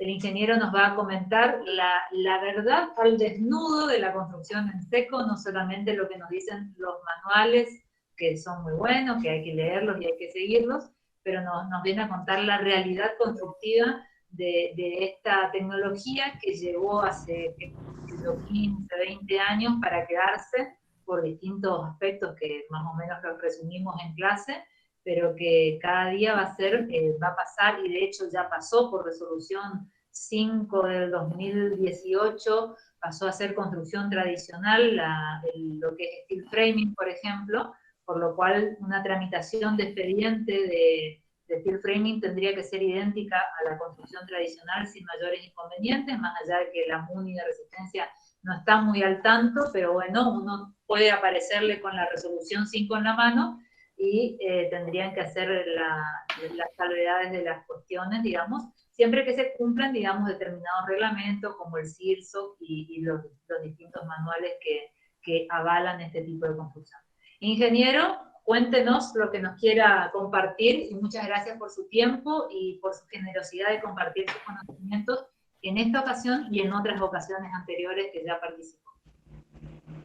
el ingeniero nos va a comentar la verdad al desnudo de la construcción en seco, no solamente lo que nos dicen los manuales, que son muy buenos, que hay que leerlos y hay que seguirlos, pero nos viene a contar la realidad constructiva de esta tecnología que llegó hace 15, 20 años para quedarse por distintos aspectos que más o menos los resumimos en clase, pero que cada día va a pasar, y de hecho ya pasó por resolución 5 del 2018, pasó a ser construcción tradicional, lo que es steel framing, por ejemplo, por lo cual una tramitación de expediente de steel framing tendría que ser idéntica a la construcción tradicional sin mayores inconvenientes, más allá de que la MUNI de resistencia no está muy al tanto, pero bueno, uno puede aparecerle con la resolución 5 en la mano, y tendrían que hacer las salvedades de las cuestiones, digamos, siempre que se cumplan, digamos, determinados reglamentos como el CIRSOC y los distintos manuales que avalan este tipo de construcción. Ingeniero, cuéntenos lo que nos quiera compartir, y muchas gracias por su tiempo y por su generosidad de compartir sus conocimientos en esta ocasión y en otras ocasiones anteriores que ya participó.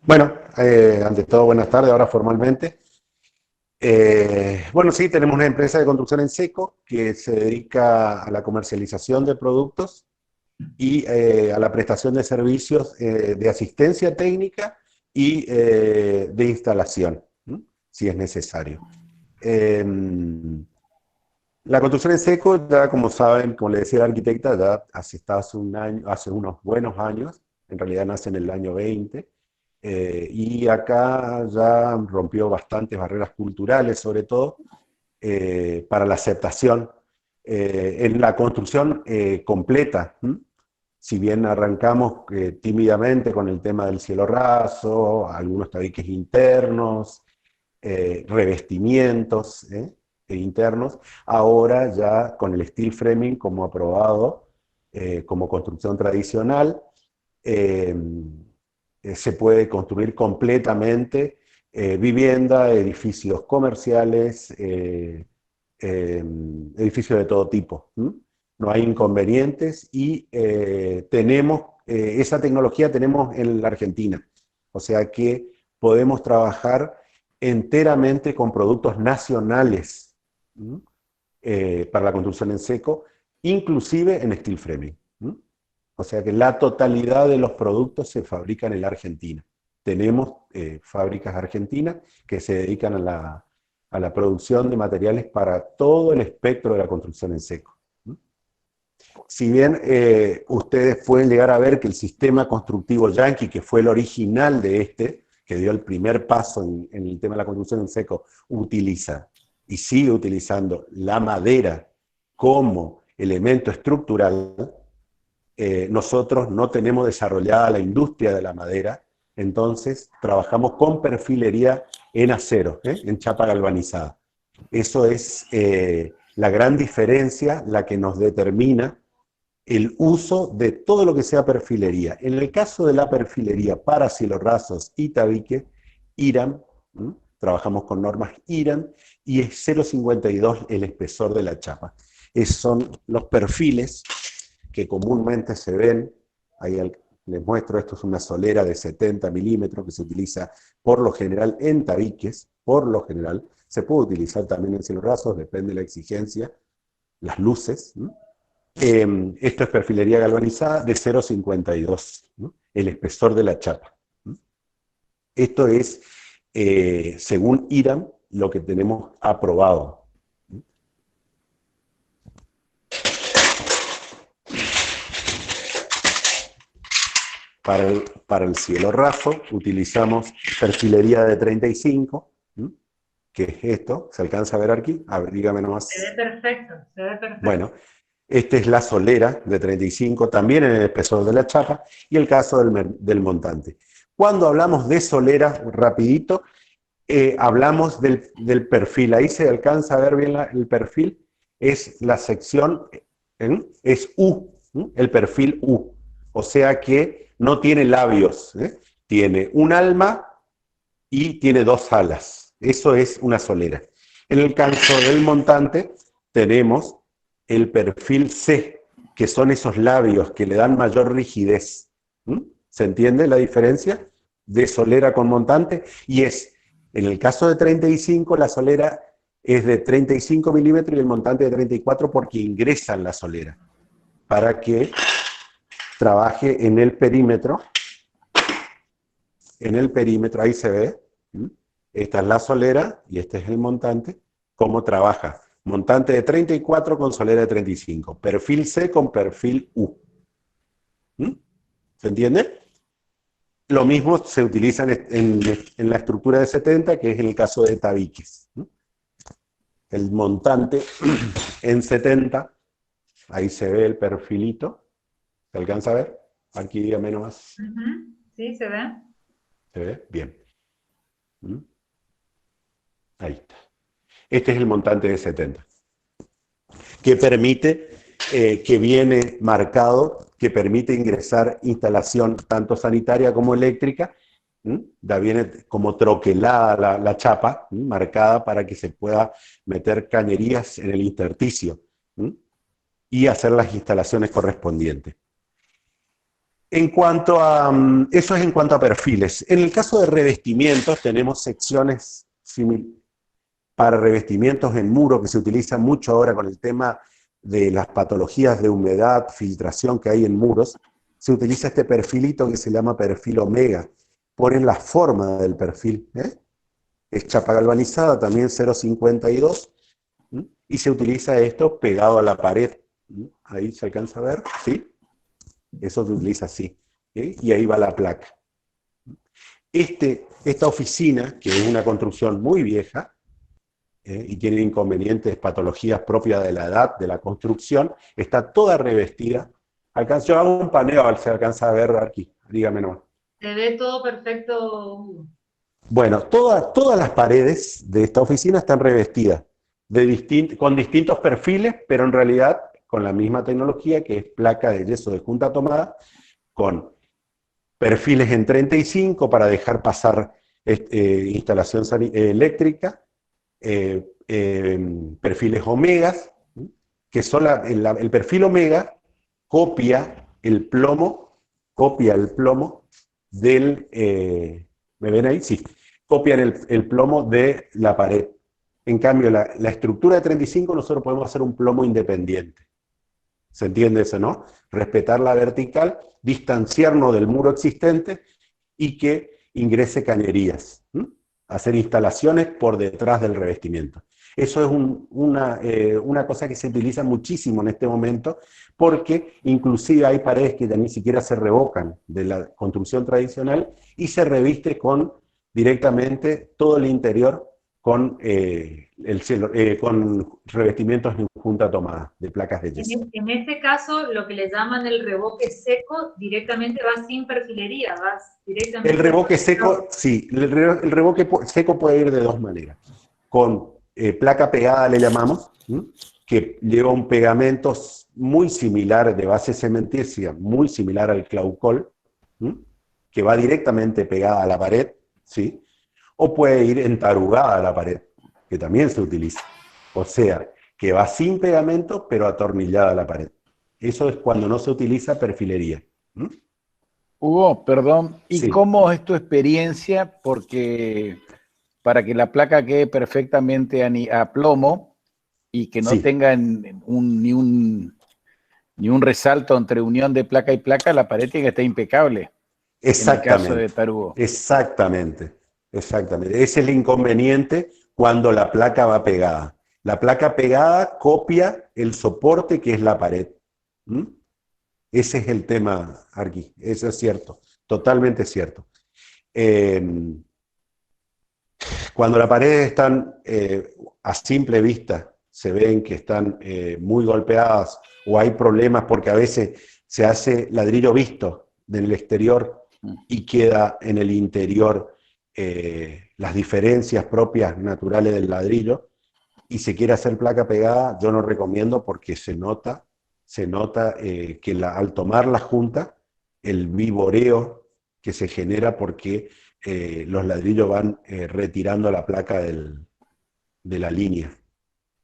Bueno, ante todo, buenas tardes, ahora formalmente. Bueno, sí, tenemos una empresa de construcción en seco que se dedica a la comercialización de productos y a la prestación de servicios de asistencia técnica y de instalación, ¿no? Si es necesario. La construcción en seco, ya como saben, como le decía la arquitecta, ya está hace unos buenos años, en realidad nace en el año 20, y acá ya rompió bastantes barreras culturales, sobre todo, para la aceptación en la construcción completa. Si bien arrancamos tímidamente con el tema del cielo raso, algunos tabiques internos, revestimientos internos, ahora ya con el steel framing como aprobado, como construcción tradicional, se puede construir completamente vivienda, edificios comerciales, edificios de todo tipo. No hay inconvenientes y esa tecnología tenemos en la Argentina. O sea que podemos trabajar enteramente con productos nacionales para la construcción en seco, inclusive en steel framing. O sea que la totalidad de los productos se fabrican en la Argentina. Tenemos fábricas argentinas que se dedican a la producción de materiales para todo el espectro de la construcción en seco. Si bien ustedes pueden llegar a ver que el sistema constructivo Yankee, que fue el original de que dio el primer paso en el tema de la construcción en seco, utiliza y sigue utilizando la madera como elemento estructural, nosotros no tenemos desarrollada la industria de la madera, entonces trabajamos con perfilería en acero, en chapa galvanizada. Eso es la gran diferencia, la que nos determina el uso de todo lo que sea perfilería. En el caso de la perfilería para cielorrasos y tabique, IRAM, trabajamos con normas IRAM, y es 0,52 el espesor de la chapa. Esos son los perfiles que comúnmente se ven. Ahí les muestro, esto es una solera de 70 milímetros que se utiliza por lo general en tabiques, por lo general. Se puede utilizar también en cielorrasos, depende de la exigencia, las luces. Esto es perfilería galvanizada de 0,52, ¿no? El espesor de la chapa. Esto es, según IRAM, lo que tenemos aprobado. Para el cielo raso utilizamos perfilería de 35, que es esto, ¿se alcanza a ver aquí? A ver, dígame nomás. Se ve perfecto, se ve perfecto. Bueno, esta es la solera de 35, también en el espesor de la chapa, y el caso del montante. Cuando hablamos de solera, rapidito, hablamos del perfil. Ahí se alcanza a ver bien el perfil, es la sección, es U, el perfil U. O sea que no tiene labios, tiene un alma y tiene dos alas. Eso es una solera. En el caso del montante tenemos el perfil C, que son esos labios que le dan mayor rigidez. ¿Mm? ¿Se entiende la diferencia de solera con montante? Y en el caso de 35, la solera es de 35 milímetros y el montante de 34 porque ingresa en la solera, para que trabaje en el perímetro, ahí se ve. ¿Mm? Esta es la solera y este es el montante, cómo trabaja. Montante de 34 con solera de 35, perfil C con perfil U. ¿Mm? ¿Se entiende? Lo mismo se utiliza en la estructura de 70, que es en el caso de tabiques. ¿Mm? El montante en 70, ahí se ve el perfilito, ¿se alcanza a ver? Aquí dígame nomás. Sí, se ve. ¿Se ve? Bien. ¿Mm? Ahí está. Este es el montante de 70, que permite, que viene marcado, que permite ingresar instalación tanto sanitaria como eléctrica. Ya viene como troquelada la chapa, marcada para que se pueda meter cañerías en el intersticio y hacer las instalaciones correspondientes. En cuanto a, eso es en cuanto a perfiles. En el caso de revestimientos tenemos secciones para revestimientos en muro, que se utiliza mucho ahora con el tema de las patologías de humedad, filtración que hay en muros. Se utiliza este perfilito que se llama perfil omega. Ponen la forma del perfil. Es chapa galvanizada, también 0,52. Y se utiliza esto pegado a la pared. Ahí se alcanza a ver, ¿sí? Eso se utiliza así. Y ahí va la placa. Esta oficina, que es una construcción muy vieja, y tiene inconvenientes, patologías propias de la edad, de la construcción, está toda revestida. Yo hago un paneo, a ver si se alcanza a ver aquí, dígame nomás. Se ve todo perfecto. Bueno, todas las paredes de esta oficina están revestidas con distintos perfiles, pero en realidad con la misma tecnología, que es placa de yeso de junta tomada, con perfiles en 35 para dejar pasar instalación eléctrica, perfiles omegas, que son el perfil omega copia el plomo del, ¿me ven ahí? Sí, copian el plomo de la pared. En cambio, la estructura de 35 nosotros podemos hacer un plomo independiente. ¿Se entiende eso, no? Respetar la vertical, distanciarnos del muro existente y que ingrese cañerías. Hacer instalaciones por detrás del revestimiento. Eso es una cosa que se utiliza muchísimo en este momento, porque inclusive hay paredes que ya ni siquiera se revocan de la construcción tradicional y se reviste directamente todo el interior con, con revestimientos en junta tomada de placas de yeso. En este caso, lo que le llaman el revoque seco, directamente va sin perfilería, vas directamente. El revoque seco, sí, el revoque seco puede ir de dos maneras. Con placa pegada le llamamos, que lleva un pegamento muy similar, de base cementícia, muy similar al claucol, que va directamente pegada a la pared, ¿sí? O puede ir entarugada a la pared, que también se utiliza. O sea, que va sin pegamento, pero atornillada a la pared. Eso es cuando no se utiliza perfilería. Hugo, perdón, ¿y Sí. cómo es tu experiencia? Porque para que la placa quede perfectamente a plomo y que no Sí. tenga ni un resalto entre unión de placa y placa, la pared tiene que estar impecable. Exactamente. En el caso de tarugo. Exactamente. Ese es el inconveniente cuando la placa va pegada. La placa pegada copia el soporte que es la pared. Ese es el tema, Arqui. Eso es cierto. Totalmente cierto. Cuando las paredes están a simple vista, se ven que están muy golpeadas o hay problemas porque a veces se hace ladrillo visto del exterior y queda en el interior las diferencias propias naturales del ladrillo y se quiere hacer placa pegada, yo no recomiendo porque se nota que al tomar la junta, el viboreo que se genera porque los ladrillos van retirando la placa de la línea.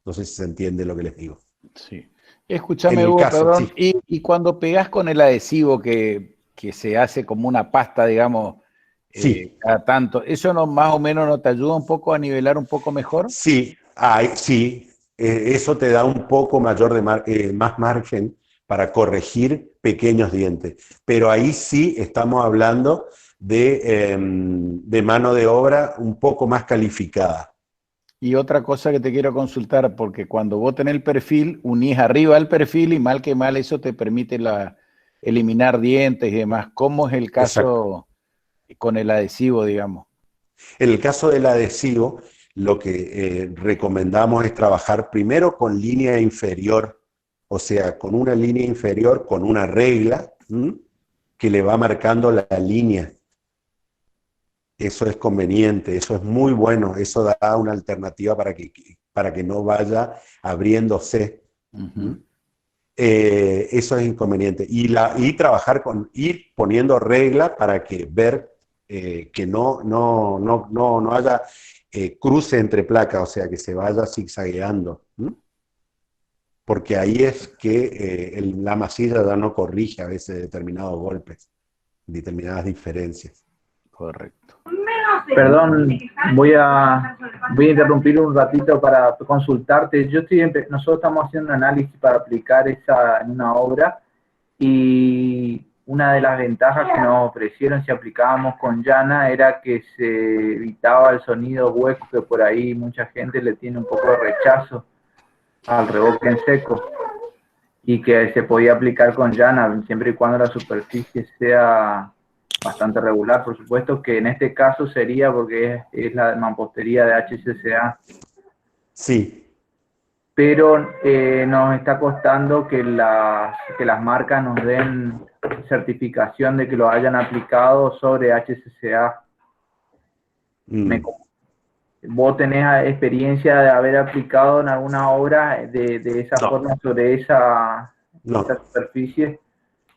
No sé si se entiende lo que les digo. Sí. Escúchame, el Hugo, caso, perdón, sí. y cuando pegás con el adhesivo que se hace como una pasta, digamos, Sí, cada tanto, ¿eso no, más o menos no te ayuda un poco a nivelar un poco mejor? sí, sí, eso te da un poco mayor más margen para corregir pequeños dientes. Pero ahí sí estamos hablando de mano de obra un poco más calificada. Y otra cosa que te quiero consultar, porque cuando vos tenés el perfil, unís arriba el perfil y mal que mal eso te permite eliminar dientes y demás. ¿Cómo es el Exacto. caso con el adhesivo, digamos? En el caso del adhesivo, lo que recomendamos es trabajar primero con línea inferior, o sea, con una línea inferior, con una regla, ¿m? Que le va marcando la línea. Eso es conveniente, eso es muy bueno, eso da una alternativa para que no vaya abriéndose. ¿M? Ujú. Eso es inconveniente. Y trabajar ir poniendo regla para que ver que no haya cruce entre placas, o sea, que se vaya zigzagueando. ¿M? Porque ahí es que la masilla ya no corrige a veces determinados golpes, determinadas diferencias. Correcto. Perdón, voy a interrumpir un ratito para consultarte. Nosotros estamos haciendo un análisis para aplicar esa en una obra y una de las ventajas que nos ofrecieron si aplicábamos con llana era que se evitaba el sonido hueco, que por ahí mucha gente le tiene un poco de rechazo al revoque en seco, y que se podía aplicar con llana siempre y cuando la superficie sea bastante regular. Por supuesto que en este caso sería porque es la mampostería de HCCA, Sí, pero nos está costando que las marcas nos den certificación de que lo hayan aplicado sobre HCCA. mm, ¿Vos tenés experiencia de haber aplicado en alguna obra de esa no, forma sobre esa no, superficie?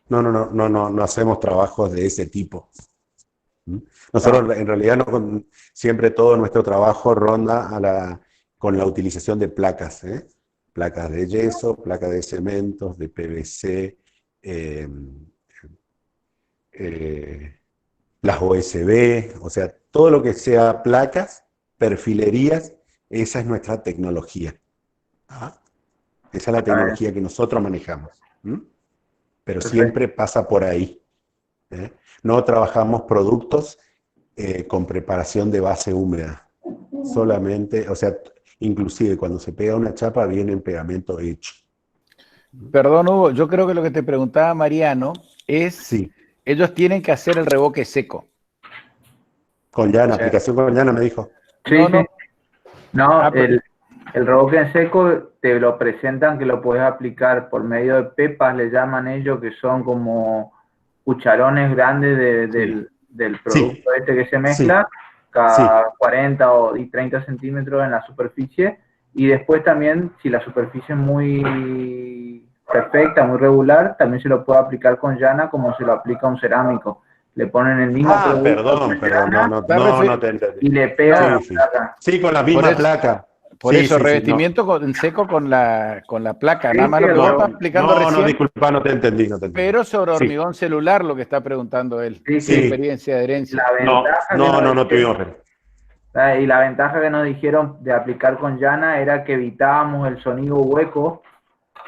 no hacemos trabajos de ese tipo. ¿Mm? No. Nosotros en realidad siempre todo nuestro trabajo ronda con la utilización de placas, ¿eh? Placas de yeso, placas de cementos, de PVC, eh, eh, las OSB, o sea, todo lo que sea placas, perfilerías, esa es nuestra tecnología. ¿Ah? Esa es la tecnología que nosotros manejamos. ¿Mm? Pero Perfecto. siempre pasa por ahí. ¿Eh? No trabajamos productos con preparación de base húmeda. Solamente, o sea, inclusive cuando se pega una chapa viene en pegamento hecho. Perdón, Hugo, yo creo que lo que te preguntaba Mariano es, Sí, ellos tienen que hacer el revoque seco. con O llana, sea, aplicación con llana me dijo. Sí, no, sí. no, No, ah, pe- el revoque en seco te lo presentan que lo puedes aplicar por medio de pepas, le llaman ellos, que son como cucharones grandes Sí, del sí, producto este que se sí, mezcla, sí. cada 40 y 30 centímetros en la superficie. Y después también, si la superficie es muy perfecta, muy regular, también se lo puede aplicar con llana como se lo aplica a un cerámico. Le ponen el mismo Ah, producto con perdón, llana está no te entendí. y le pegan la no, Sí, sí. placa. Sí, con la por misma eso, placa. por Sí, eso, sí, sí, no. revestimiento en seco con la placa, Sí, nada más sí, lo que vos No, estás explicando recién, disculpa, no te entendí, no te entendí. pero sobre Sí, hormigón celular lo que está preguntando él, sí, sin sí. sí, experiencia de herencia. La ventaja que nos no dijeron, tuvimos fe. y la ventaja que nos dijeron de aplicar con llana era que evitábamos el sonido hueco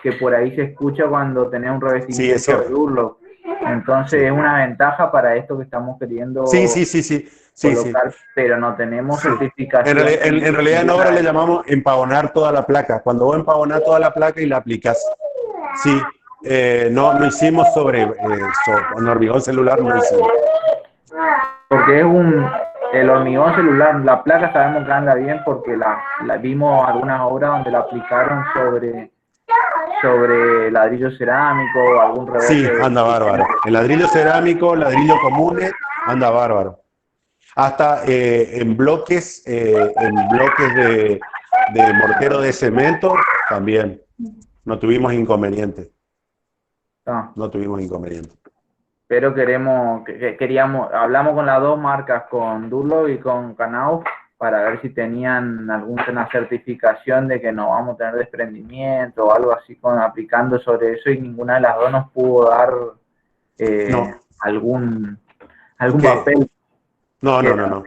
que por ahí se escucha cuando tenés un Sí, es revestimiento de cierto. Durlock. Entonces es Sí. una ventaja para esto que estamos Sí, queriendo sí, sí, sí, sí, sí, colocar, pero no tenemos sí. certificación En realidad en obra le llamamos empavonar toda la placa. Cuando vos empavonás toda la placa y la aplicás. Sí, no hicimos con hormigón celular, no hicimos. porque el hormigón celular, la placa sabemos que anda bien porque la vimos algunas obras donde la aplicaron sobre ladrillo cerámico o algún Sí, revoque anda bárbaro. diferente. El ladrillo cerámico, ladrillo común, anda bárbaro. Hasta en bloques de mortero de cemento, también. No tuvimos inconvenientes. No, No tuvimos inconvenientes. pero queríamos, hablamos con las dos marcas, con Durlock y con Knauf, para ver si tenían alguna certificación de que no vamos a tener desprendimiento o algo así aplicando sobre eso, y ninguna de las dos nos pudo dar No. algún ¿Qué? papel. No, que no, no, no.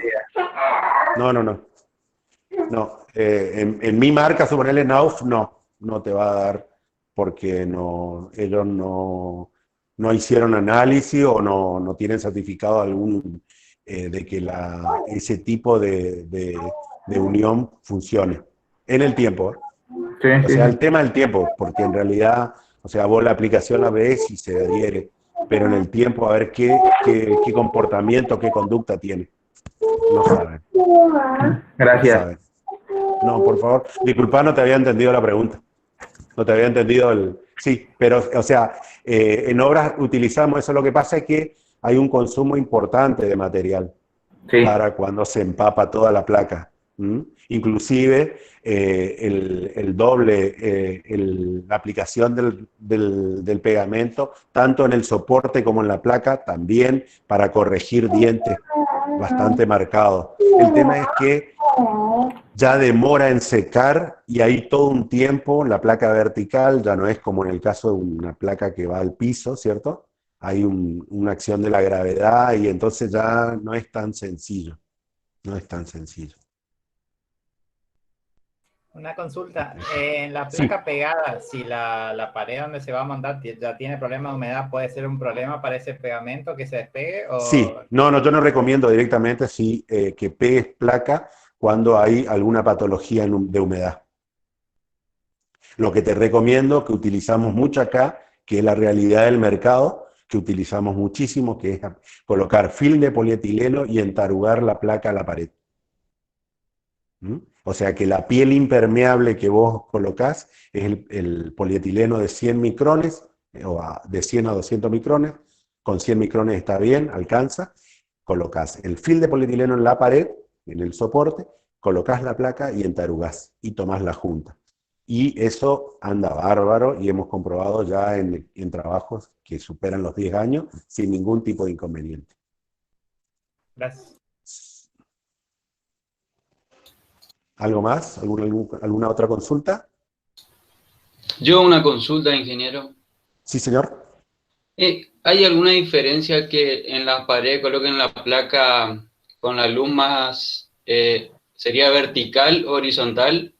No, no, no. No. En mi marca, suponerle Nauf, no te va a dar, porque no, ellos no hicieron análisis o no tienen certificado algún de que ese tipo de unión funcione en el tiempo. Sí, O sí, sea, sí. el tema del tiempo, porque en realidad, o sea, vos la aplicación la ves y se adhiere, pero en el tiempo a ver qué comportamiento, qué conducta tiene. No saben, no Gracias. saben. No, por favor, disculpa, no te había entendido la pregunta. No te había entendido el... Sí, pero, o sea, en obras utilizamos eso. Lo que pasa es que hay un consumo importante de material Sí. para cuando se empapa toda la placa. Inclusive el doble, la aplicación del pegamento, tanto en el soporte como en la placa, también para corregir dientes bastante marcados. El tema es que ya demora en secar y hay todo un tiempo, la placa vertical ya no es como en el caso de una placa que va al piso, ¿cierto? Hay una acción de la gravedad y entonces ya no es tan sencillo. No es tan sencillo. Una consulta, en la Sí. placa pegada, si la pared donde se va a mandar ya tiene problema de humedad, ¿puede ser un problema para ese pegamento que se despegue? O... Sí, no, yo no recomiendo directamente que pegues placa cuando hay alguna patología de humedad. Lo que te recomiendo, que utilizamos mucho acá, que es la realidad del mercado, que utilizamos muchísimo, que es colocar film de polietileno y entarugar la placa a la pared. O sea que la piel impermeable que vos colocás es el polietileno de 100 micrones, o de 100 a 200 micrones, con 100 micrones está bien, alcanza, colocás el film de polietileno en la pared, en el soporte, colocás la placa y entarugás, y tomás la junta. Y eso anda bárbaro, y hemos comprobado ya en trabajos que superan los 10 años sin ningún tipo de inconveniente. Gracias. ¿Algo más? ¿Alguna otra consulta? Yo una consulta, ingeniero. Sí, señor. ¿Hay alguna diferencia que en la pared coloquen la placa con la luz más, sería vertical o horizontal?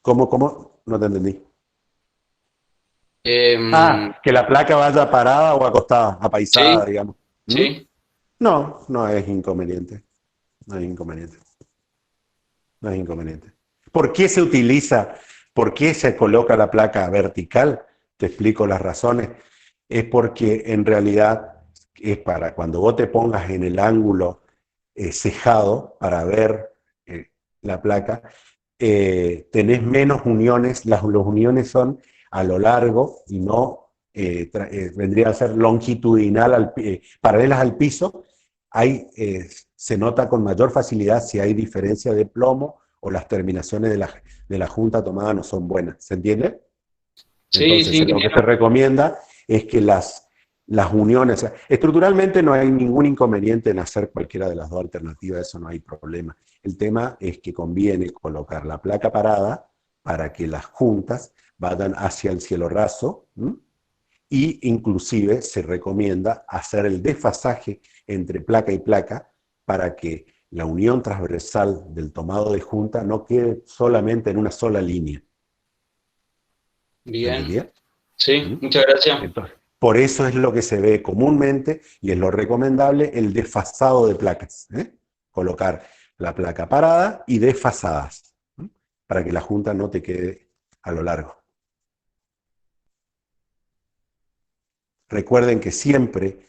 ¿Cómo? No te entendí. Eh, Que la placa vaya parada o acostada, apaisada, sí, digamos. sí. No es inconveniente. No es inconveniente. No es inconveniente. ¿Por qué se utiliza? ¿Por qué se coloca la placa vertical? Te explico las razones. Es porque en realidad es para cuando vos te pongas en el ángulo cejado para ver la placa, tenés menos uniones. Las uniones son a lo largo y no vendría a ser longitudinal, paralelas al piso. Se nota con mayor facilidad si hay diferencia de plomo o las terminaciones de la junta tomada no son buenas. ¿Se entiende? Sí, Entonces, sí, lo que ingeniero. se recomienda es que las uniones, o sea, estructuralmente no hay ningún inconveniente en hacer cualquiera de las dos alternativas, eso no hay problema. El tema es que conviene colocar la placa parada para que las juntas vayan hacia el cielo raso, y inclusive se recomienda hacer el desfasaje entre placa y placa para que la unión transversal del tomado de junta no quede solamente en una sola línea. Bien. ¿Entendí? Sí, muchas gracias. Entonces, por eso es lo que se ve comúnmente y es lo recomendable el desfasado de placas. Colocar la placa parada y desfasadas, para que la junta no te quede a lo largo. Recuerden que siempre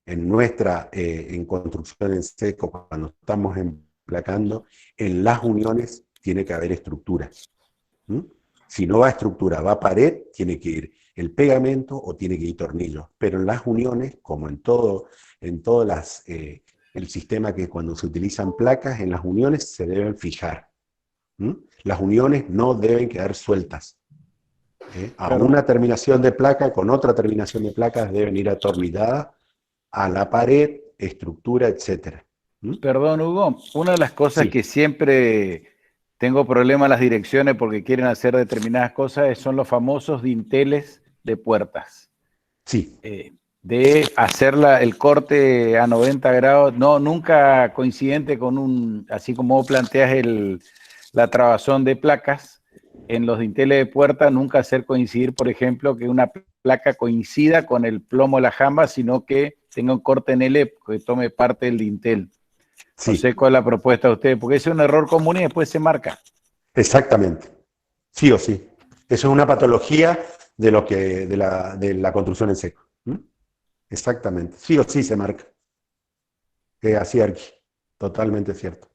en construcción en seco, cuando estamos emplacando, en las uniones tiene que haber estructura. Si no va estructura, va pared, tiene que ir el pegamento o tiene que ir tornillo. Pero en las uniones, como en el sistema que cuando se utilizan placas, en las uniones se deben fijar. Las uniones no deben quedar sueltas. A una terminación de placa con otra terminación de placas deben ir atornilladas a la pared estructura, etcétera. Perdón, Hugo, una de las cosas Sí. que siempre tengo problemas en las direcciones porque quieren hacer determinadas cosas son los famosos dinteles de puertas. Sí, De hacer el corte a 90 grados, no, nunca coincidente con así como vos planteas la trabazón de placas, en los dinteles de puerta nunca hacer coincidir, por ejemplo, que una placa coincida con el plomo de la jamba, sino que tenga un corte en L que tome parte del dintel. No sí, sé cuál es la propuesta de ustedes, porque ese es un error común y después se marca. exactamente. Sí o sí. Eso es una patología de la construcción en seco. Exactamente. Sí o sí se marca. Así, Arqui. Totalmente cierto.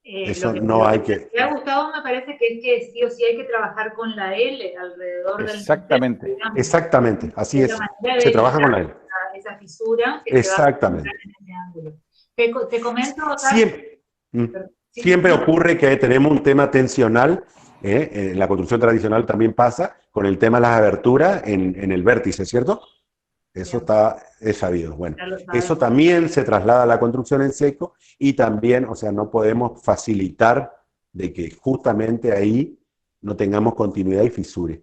Eso no hay que... Me ha gustado, me parece que es que sí o sí hay que trabajar con la L alrededor del Exactamente. dintel, digamos. Exactamente, así Es es. la manera de Se trabaja con la evitar L. esa fisura que se va a Exactamente. encontrar en ese ángulo. Te comento, Siempre, sí, siempre no, ocurre que tenemos un tema tensional, en la construcción tradicional también pasa, con el tema de las aberturas en el vértice, ¿cierto? Eso es sabido. Bueno, ya lo eso sabemos. también se traslada a la construcción en seco y también, o sea, no podemos facilitar de que justamente ahí no tengamos continuidad y fisure.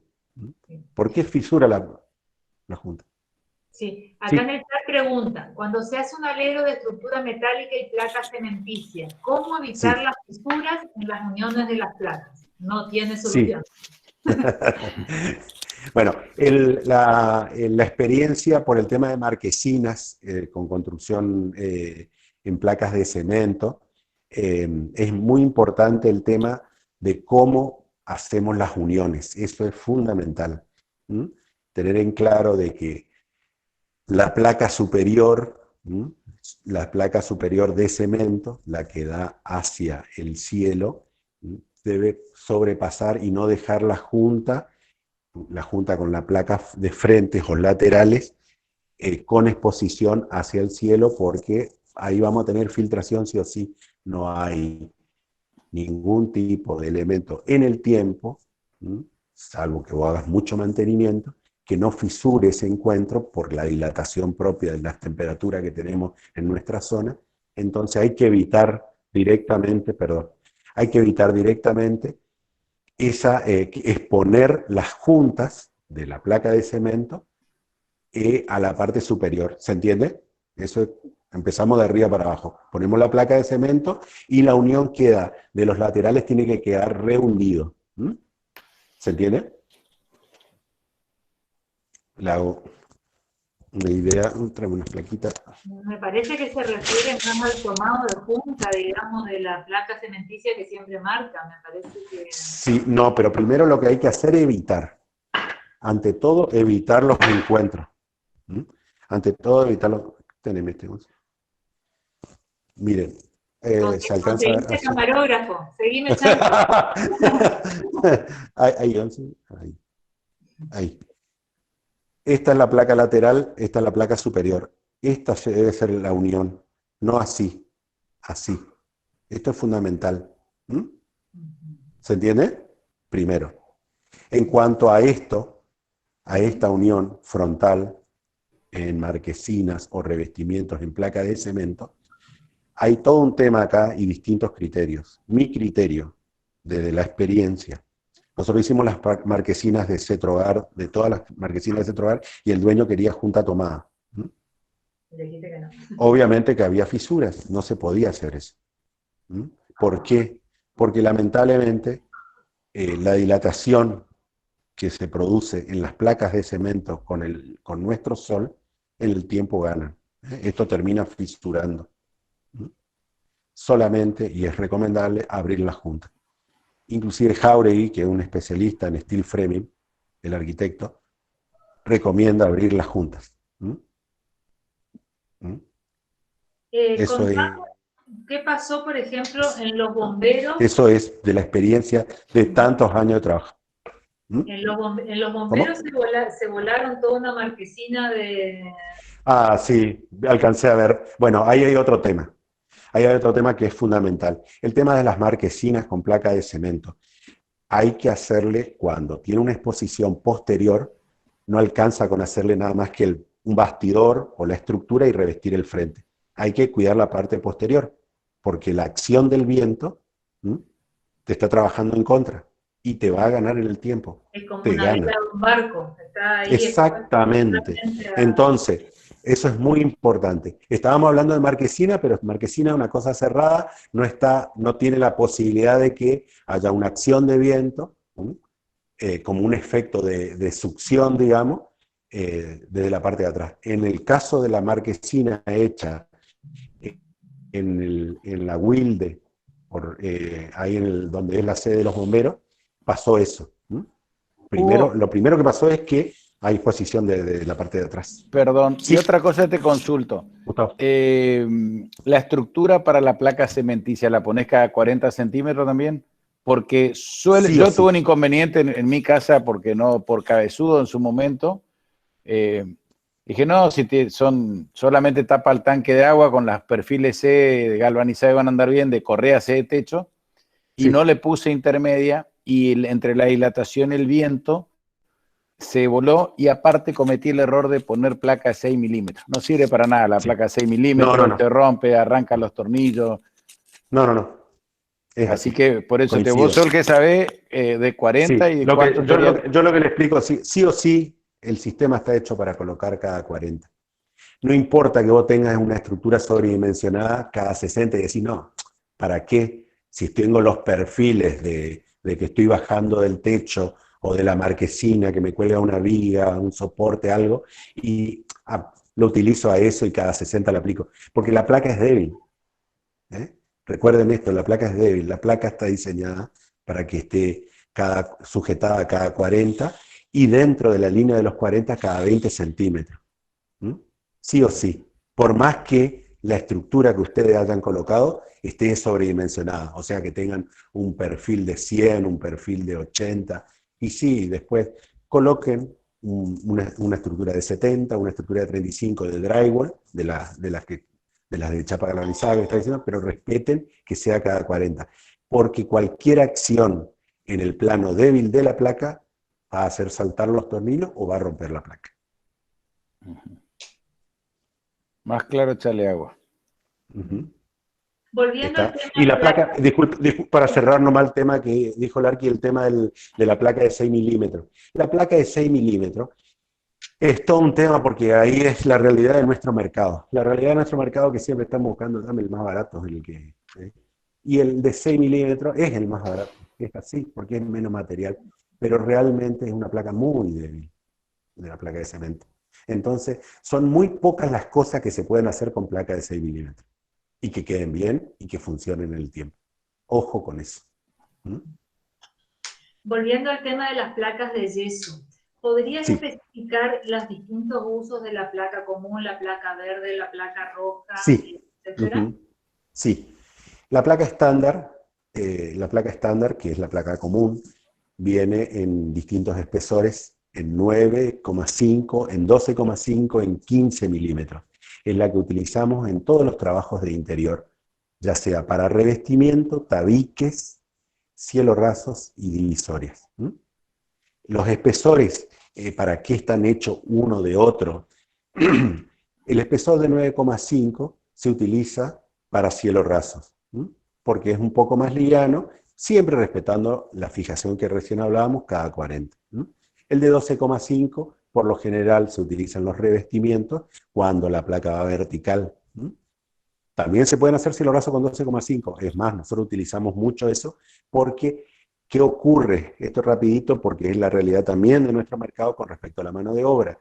¿Por qué fisura la junta? Sí, acá Sí. en el chat preguntan, cuando se hace un alero de estructura metálica y placa cementicias, ¿cómo evitar Sí. las fisuras en las uniones de las placas? No tiene Sí. solución. Bueno, la experiencia por el tema de marquesinas con construcción en placas de cemento, es muy importante el tema de cómo hacemos las uniones. Eso es fundamental. Tener en claro de que la placa superior, la placa superior de cemento, la que da hacia el cielo, debe sobrepasar y no dejar la junta con la placa de frentes o laterales con exposición hacia el cielo, porque ahí vamos a tener filtración sí o sí. No hay ningún tipo de elemento en el tiempo, salvo que vos hagas mucho mantenimiento, que no fisure ese encuentro por la dilatación propia de las temperaturas que tenemos en nuestra zona. Entonces hay que evitar directamente exponer las juntas de la placa de cemento a la parte superior. ¿Se entiende? Eso empezamos de arriba para abajo. Ponemos la placa de cemento y la unión queda, de los laterales tiene que quedar rehundido. ¿Se entiende? Le hago una idea, traigo unas plaquitas. Me parece que se refiere más al tomado de junta, digamos, de la placa cementicia que siempre marca. Me parece que... Sí, no, pero primero lo que hay que hacer es evitar. Ante todo, evitar los encuentros. Ante todo, evitar los... Teneme este. Miren, se alcanza a hacer... camarógrafo, seguime echando. Ahí. Esta es la placa lateral, esta es la placa superior. Esta debe ser la unión, no así. Así. Esto es fundamental. ¿Se entiende? Primero. En cuanto a esto, a esta unión frontal en marquesinas o revestimientos en placa de cemento, hay todo un tema acá y distintos criterios. Mi criterio, desde la experiencia, nosotros hicimos las marquesinas de Cetrogar, de todas las marquesinas de Cetrogar, y el dueño quería junta tomada. Dijiste que no. Obviamente que había fisuras, no se podía hacer eso. ¿Por qué? Porque lamentablemente la dilatación que se produce en las placas de cemento con nuestro sol, en el tiempo gana. Esto termina fisurando. Solamente, y es recomendable, abrir la junta. Inclusive Jauregui, que es un especialista en steel framing, el arquitecto, recomienda abrir las juntas. Eso es... ¿Qué pasó, por ejemplo, en los bomberos? Eso es de la experiencia de tantos años de trabajo. En los bomberos se volaron toda una marquesina de... Ah, sí, alcancé a ver. Bueno, ahí hay otro tema. Ahí hay otro tema que es fundamental. El tema de las marquesinas con placa de cemento. Hay que hacerle, cuando tiene una exposición posterior, no alcanza con hacerle nada más que un bastidor o la estructura y revestir el frente. Hay que cuidar la parte posterior, porque la acción del viento te está trabajando en contra y te va a ganar en el tiempo. Es como te una gana. vela de un barco, está ahí. Exactamente. Entonces, eso es muy importante. Estábamos hablando de marquesina, pero marquesina es una cosa cerrada, no tiene la posibilidad de que haya una acción de viento, como un efecto de succión, digamos, desde la parte de atrás. En el caso de la marquesina hecha en la Wilde, ahí donde es la sede de los bomberos, pasó eso. Lo primero que pasó es que hay exposición de la parte de atrás. Perdón, sí. Y otra cosa te consulto. La estructura para la placa cementicia, ¿la pones cada 40 centímetros también? Porque yo tuve un inconveniente en mi casa porque por cabezudo en su momento. Dije, no, si solamente tapa el tanque de agua con las perfiles C de galvanizado van a andar bien, de correa C de techo, y no le puse intermedia, y entre la dilatación y el viento se voló, y aparte cometí el error de poner placa de 6 milímetros. No sirve para nada la placa de 6 milímetros, te rompe, arranca los tornillos. No. Así que por eso vos sos el que sabe de 40 y de cuánto. Yo lo que le explico, sí o sí, el sistema está hecho para colocar cada 40. No importa que vos tengas una estructura sobredimensionada cada 60 y decís, no, ¿para qué? Si tengo los perfiles de que estoy bajando del techo o de la marquesina, que me cuelga una viga, un soporte, algo, y lo utilizo a eso y cada 60 lo aplico. Porque la placa es débil. Recuerden esto, la placa es débil. La placa está diseñada para que esté sujetada cada 40 y dentro de la línea de los 40 cada 20 centímetros. Sí o sí. Por más que la estructura que ustedes hayan colocado esté sobredimensionada. O sea, que tengan un perfil de 100, un perfil de 80. Y sí, después coloquen una estructura de 70, una estructura de 35 de drywall, de las de chapa galvanizada que está diciendo, pero respeten que sea cada 40. Porque cualquier acción en el plano débil de la placa va a hacer saltar los tornillos o va a romper la placa. Más claro, echarle agua. Volviendo al tema y la placa, disculpe, para cerrar nomás el tema que dijo Larky, el tema de la placa de 6 milímetros. La placa de 6 milímetros es todo un tema porque ahí es la realidad de nuestro mercado. La realidad de nuestro mercado que siempre estamos buscando, dame el más barato. Y el de 6 milímetros es el más barato. Es así, porque es menos material. Pero realmente es una placa muy débil, de la placa de cemento. Entonces, son muy pocas las cosas que se pueden hacer con placa de 6 milímetros. Y que queden bien y que funcionen en el tiempo. Ojo con eso. Volviendo al tema de las placas de yeso, ¿podrías especificar los distintos usos de la placa común, la placa verde, la placa roja, etcétera? Sí. La placa estándar, que es la placa común, viene en distintos espesores, en 9,5, en 12,5, en 15 milímetros. Es la que utilizamos en todos los trabajos de interior, ya sea para revestimiento, tabiques, cielos rasos y divisorias. Los espesores, ¿para qué están hechos uno de otro? El espesor de 9,5 se utiliza para cielos rasos, porque es un poco más liviano, siempre respetando la fijación que recién hablábamos, cada 40. El de 12,5 por lo general se utilizan los revestimientos cuando la placa va vertical. También se pueden hacer cielos rasos con 12,5. Es más, nosotros utilizamos mucho eso porque, ¿qué ocurre? Esto rapidito porque es la realidad también de nuestro mercado con respecto a la mano de obra.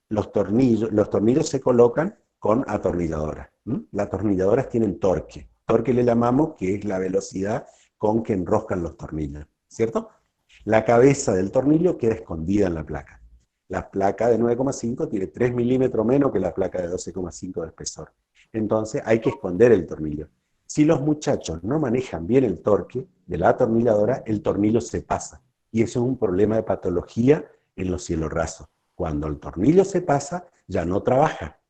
Los tornillos se colocan con atornilladoras. Las atornilladoras tienen torque. Torque le llamamos, que es la velocidad con que enroscan los tornillos, ¿cierto? La cabeza del tornillo queda escondida en la placa. La placa de 9,5 tiene 3 milímetros menos que la placa de 12,5 de espesor. Entonces hay que esconder el tornillo. Si los muchachos no manejan bien el torque de la atornilladora, el tornillo se pasa. Y eso es un problema de patología en los cielos rasos. Cuando el tornillo se pasa, ya no trabaja.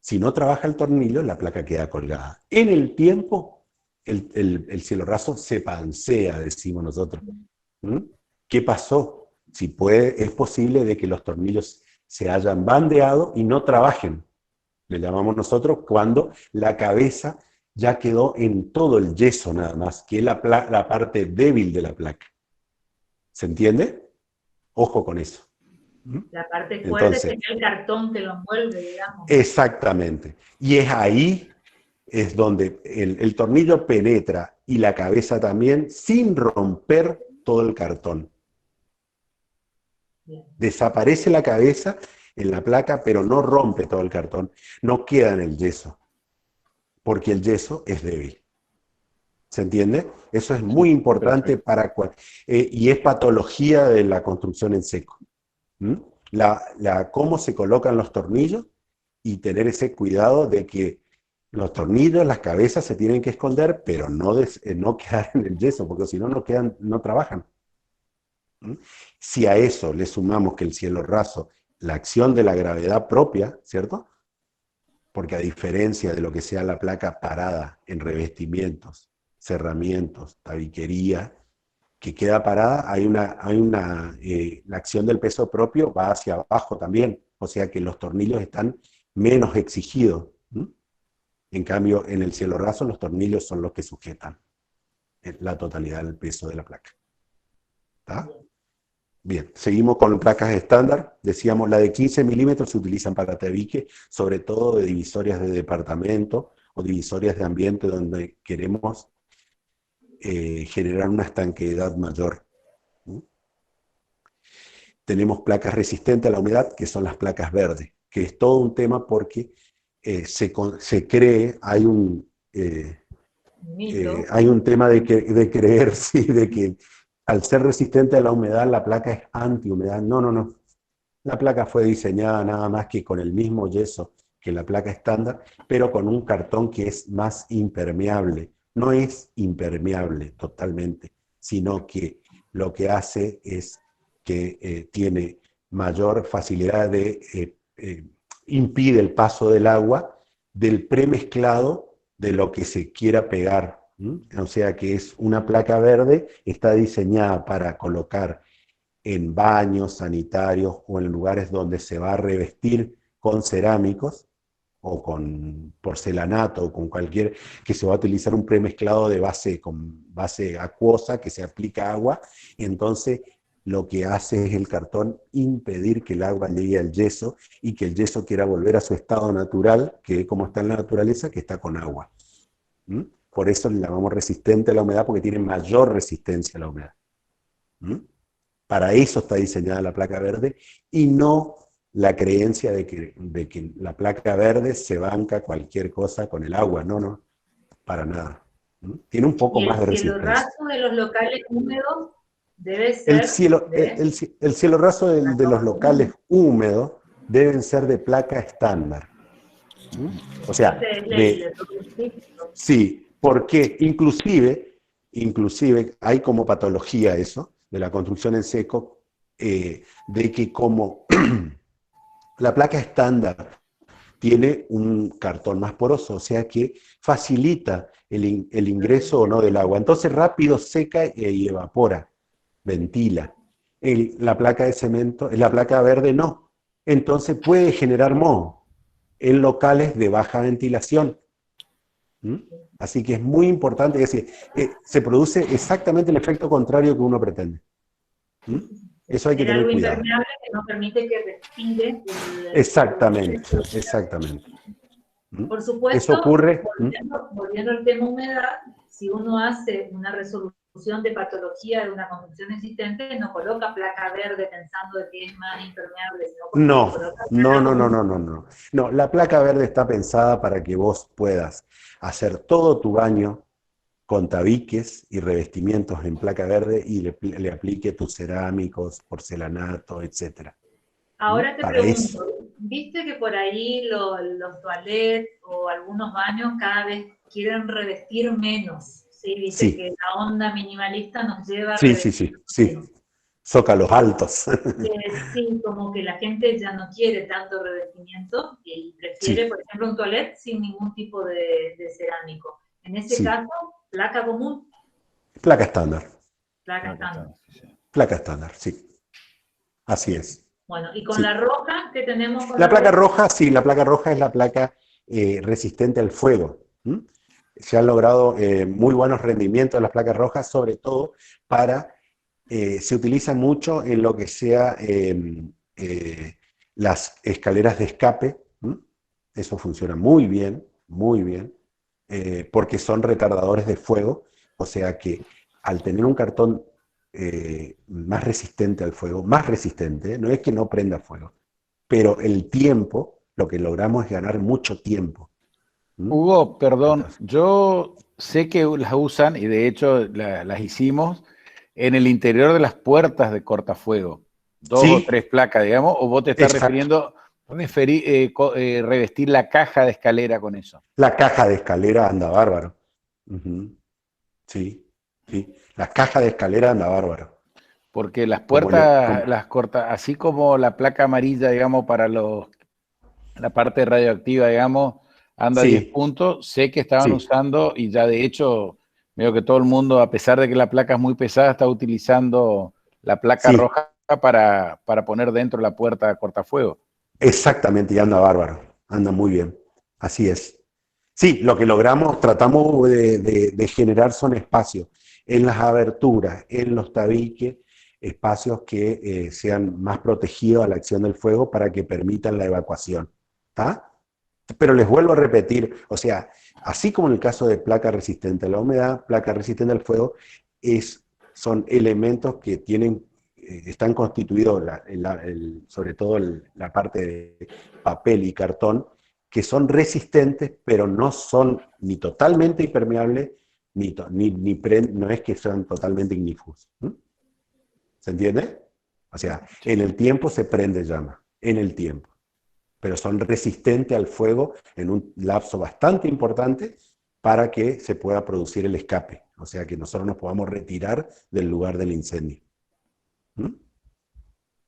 Si no trabaja el tornillo, la placa queda colgada. En el tiempo, el cielo raso se pansea, decimos nosotros. ¿Qué pasó? Es posible de que los tornillos se hayan bandeado y no trabajen. Le llamamos nosotros cuando la cabeza ya quedó en todo el yeso nada más, que es la parte débil de la placa. ¿Se entiende? Ojo con eso. La parte fuerte Entonces, sería el cartón que lo envuelve, digamos. exactamente. Y es ahí es donde el tornillo penetra y la cabeza también sin romper todo el cartón. Bien. Desaparece la cabeza en la placa, pero no rompe todo el cartón. No queda en el yeso, porque el yeso es débil. ¿Se entiende? Eso es muy importante para y es patología de la construcción en seco. Cómo se colocan los tornillos y tener ese cuidado de que los tornillos, las cabezas se tienen que esconder, pero no quedar en el yeso, porque si no, no trabajan. Si a eso le sumamos que el cielo raso, la acción de la gravedad propia, ¿cierto? Porque a diferencia de lo que sea la placa parada en revestimientos, cerramientos, tabiquería, que queda parada, la acción del peso propio va hacia abajo también, o sea que los tornillos están menos exigidos. En cambio, en el cielo raso los tornillos son los que sujetan la totalidad del peso de la placa. ¿Está? Bien, seguimos con placas estándar. Decíamos, la de 15 milímetros se utilizan para tabique, sobre todo de divisorias de departamento o divisorias de ambiente donde queremos generar una estanqueidad mayor. Tenemos placas resistentes a la humedad, que son las placas verdes, que es todo un tema porque se cree, hay un tema de creer, sí, de que al ser resistente a la humedad, la placa es antihumedad. No, no, no. La placa fue diseñada nada más que con el mismo yeso que la placa estándar, pero con un cartón que es más impermeable. No es impermeable totalmente, sino que lo que hace es que tiene mayor facilidad impide el paso del agua del premezclado de lo que se quiera pegar. O sea que es una placa verde, está diseñada para colocar en baños sanitarios o en lugares donde se va a revestir con cerámicos o con porcelanato o con cualquier, que se va a utilizar un premezclado con base acuosa que se aplica agua, y entonces lo que hace es el cartón impedir que el agua llegue al yeso y que el yeso quiera volver a su estado natural, que como está en la naturaleza, que está con agua. Por eso le llamamos resistente a la humedad, porque tiene mayor resistencia a la humedad. Para eso está diseñada la placa verde, y no la creencia de que la placa verde se banca cualquier cosa con el agua. No, no, para nada. Tiene un poco más de resistencia. ¿Y el cielo raso de los locales húmedos debe ser? El cielo raso de los locales húmedos deben ser de placa estándar. O sea, sí, porque inclusive hay como patología eso, de la construcción en seco, de que como la placa estándar tiene un cartón más poroso, o sea que facilita el ingreso o no del agua. Entonces rápido seca y evapora, ventila. La placa de cemento, la placa verde no. Entonces puede generar moho en locales de baja ventilación. Así que es muy importante, es decir, se produce exactamente el efecto contrario que uno pretende. Eso hay que tener cuidado. Impermeable que no permite que respire. Exactamente, exactamente. Por supuesto, eso ocurre. Volviendo al tema humedad, si uno hace una resolución de patología de una construcción existente, no coloca placa verde pensando de que es más impermeable. No, la placa verde está pensada para que vos puedas hacer todo tu baño con tabiques y revestimientos en placa verde y le aplique tus cerámicos, porcelanato, etc. Ahora te pregunto, ¿viste que por ahí los toilets o algunos baños cada vez quieren revestir menos? ¿Sí? ¿Viste que la onda minimalista nos lleva a revestir menos? Zócalos altos. Sí, como que la gente ya no quiere tanto revestimiento y prefiere, por ejemplo, un toilet sin ningún tipo de cerámico. En ese caso, placa común. Placa estándar. Placa estándar. Placa estándar, sí. Así es. Bueno, y con la roja, que tenemos... La placa roja, sí, la placa roja es la placa resistente al fuego. ¿Mm? Se han logrado muy buenos rendimientos de las placas rojas, sobre todo para... se utiliza mucho en lo que sea las escaleras de escape. ¿Mm? Eso funciona muy bien, porque son retardadores de fuego, o sea que al tener un cartón más resistente al fuego, más resistente, no es que no prenda fuego, pero el tiempo, lo que logramos es ganar mucho tiempo. ¿Mm? Hugo, perdón, Entonces, yo sé que las usan y de hecho las hicimos en el interior de las puertas de cortafuego, 2 o sí, 3 placas, digamos, o vos te estás exacto. refiriendo revestir la caja de escalera con eso. La caja de escalera anda bárbaro. Ujú. Sí, sí. La caja de escalera anda bárbaro. Porque las Como puertas, las cortas, así como la placa amarilla, digamos, para la parte radioactiva, digamos, anda a 10 sí, puntos, sé que estaban sí, usando y ya de hecho, veo que todo el mundo, a pesar de que la placa es muy pesada, está utilizando la placa sí, roja para poner dentro la puerta de cortafuego. exactamente, y anda bárbaro. Anda muy bien. Así es. Sí, lo que logramos, tratamos de generar son espacios en las aberturas, en los tabiques, espacios que sean más protegidos a la acción del fuego para que permitan la evacuación. ¿Tá? Pero les vuelvo a repetir, o sea, así como en el caso de placa resistente a la humedad, placa resistente al fuego, son elementos que están constituidos, sobre todo la parte de papel y cartón, que son resistentes, pero no son ni totalmente impermeables, no es que sean totalmente ignífugos. ¿Mm? ¿Se entiende? O sea, en el tiempo se prende llama, en el tiempo, pero son resistentes al fuego en un lapso bastante importante para que se pueda producir el escape, o sea, que nosotros nos podamos retirar del lugar del incendio. ¿Mm?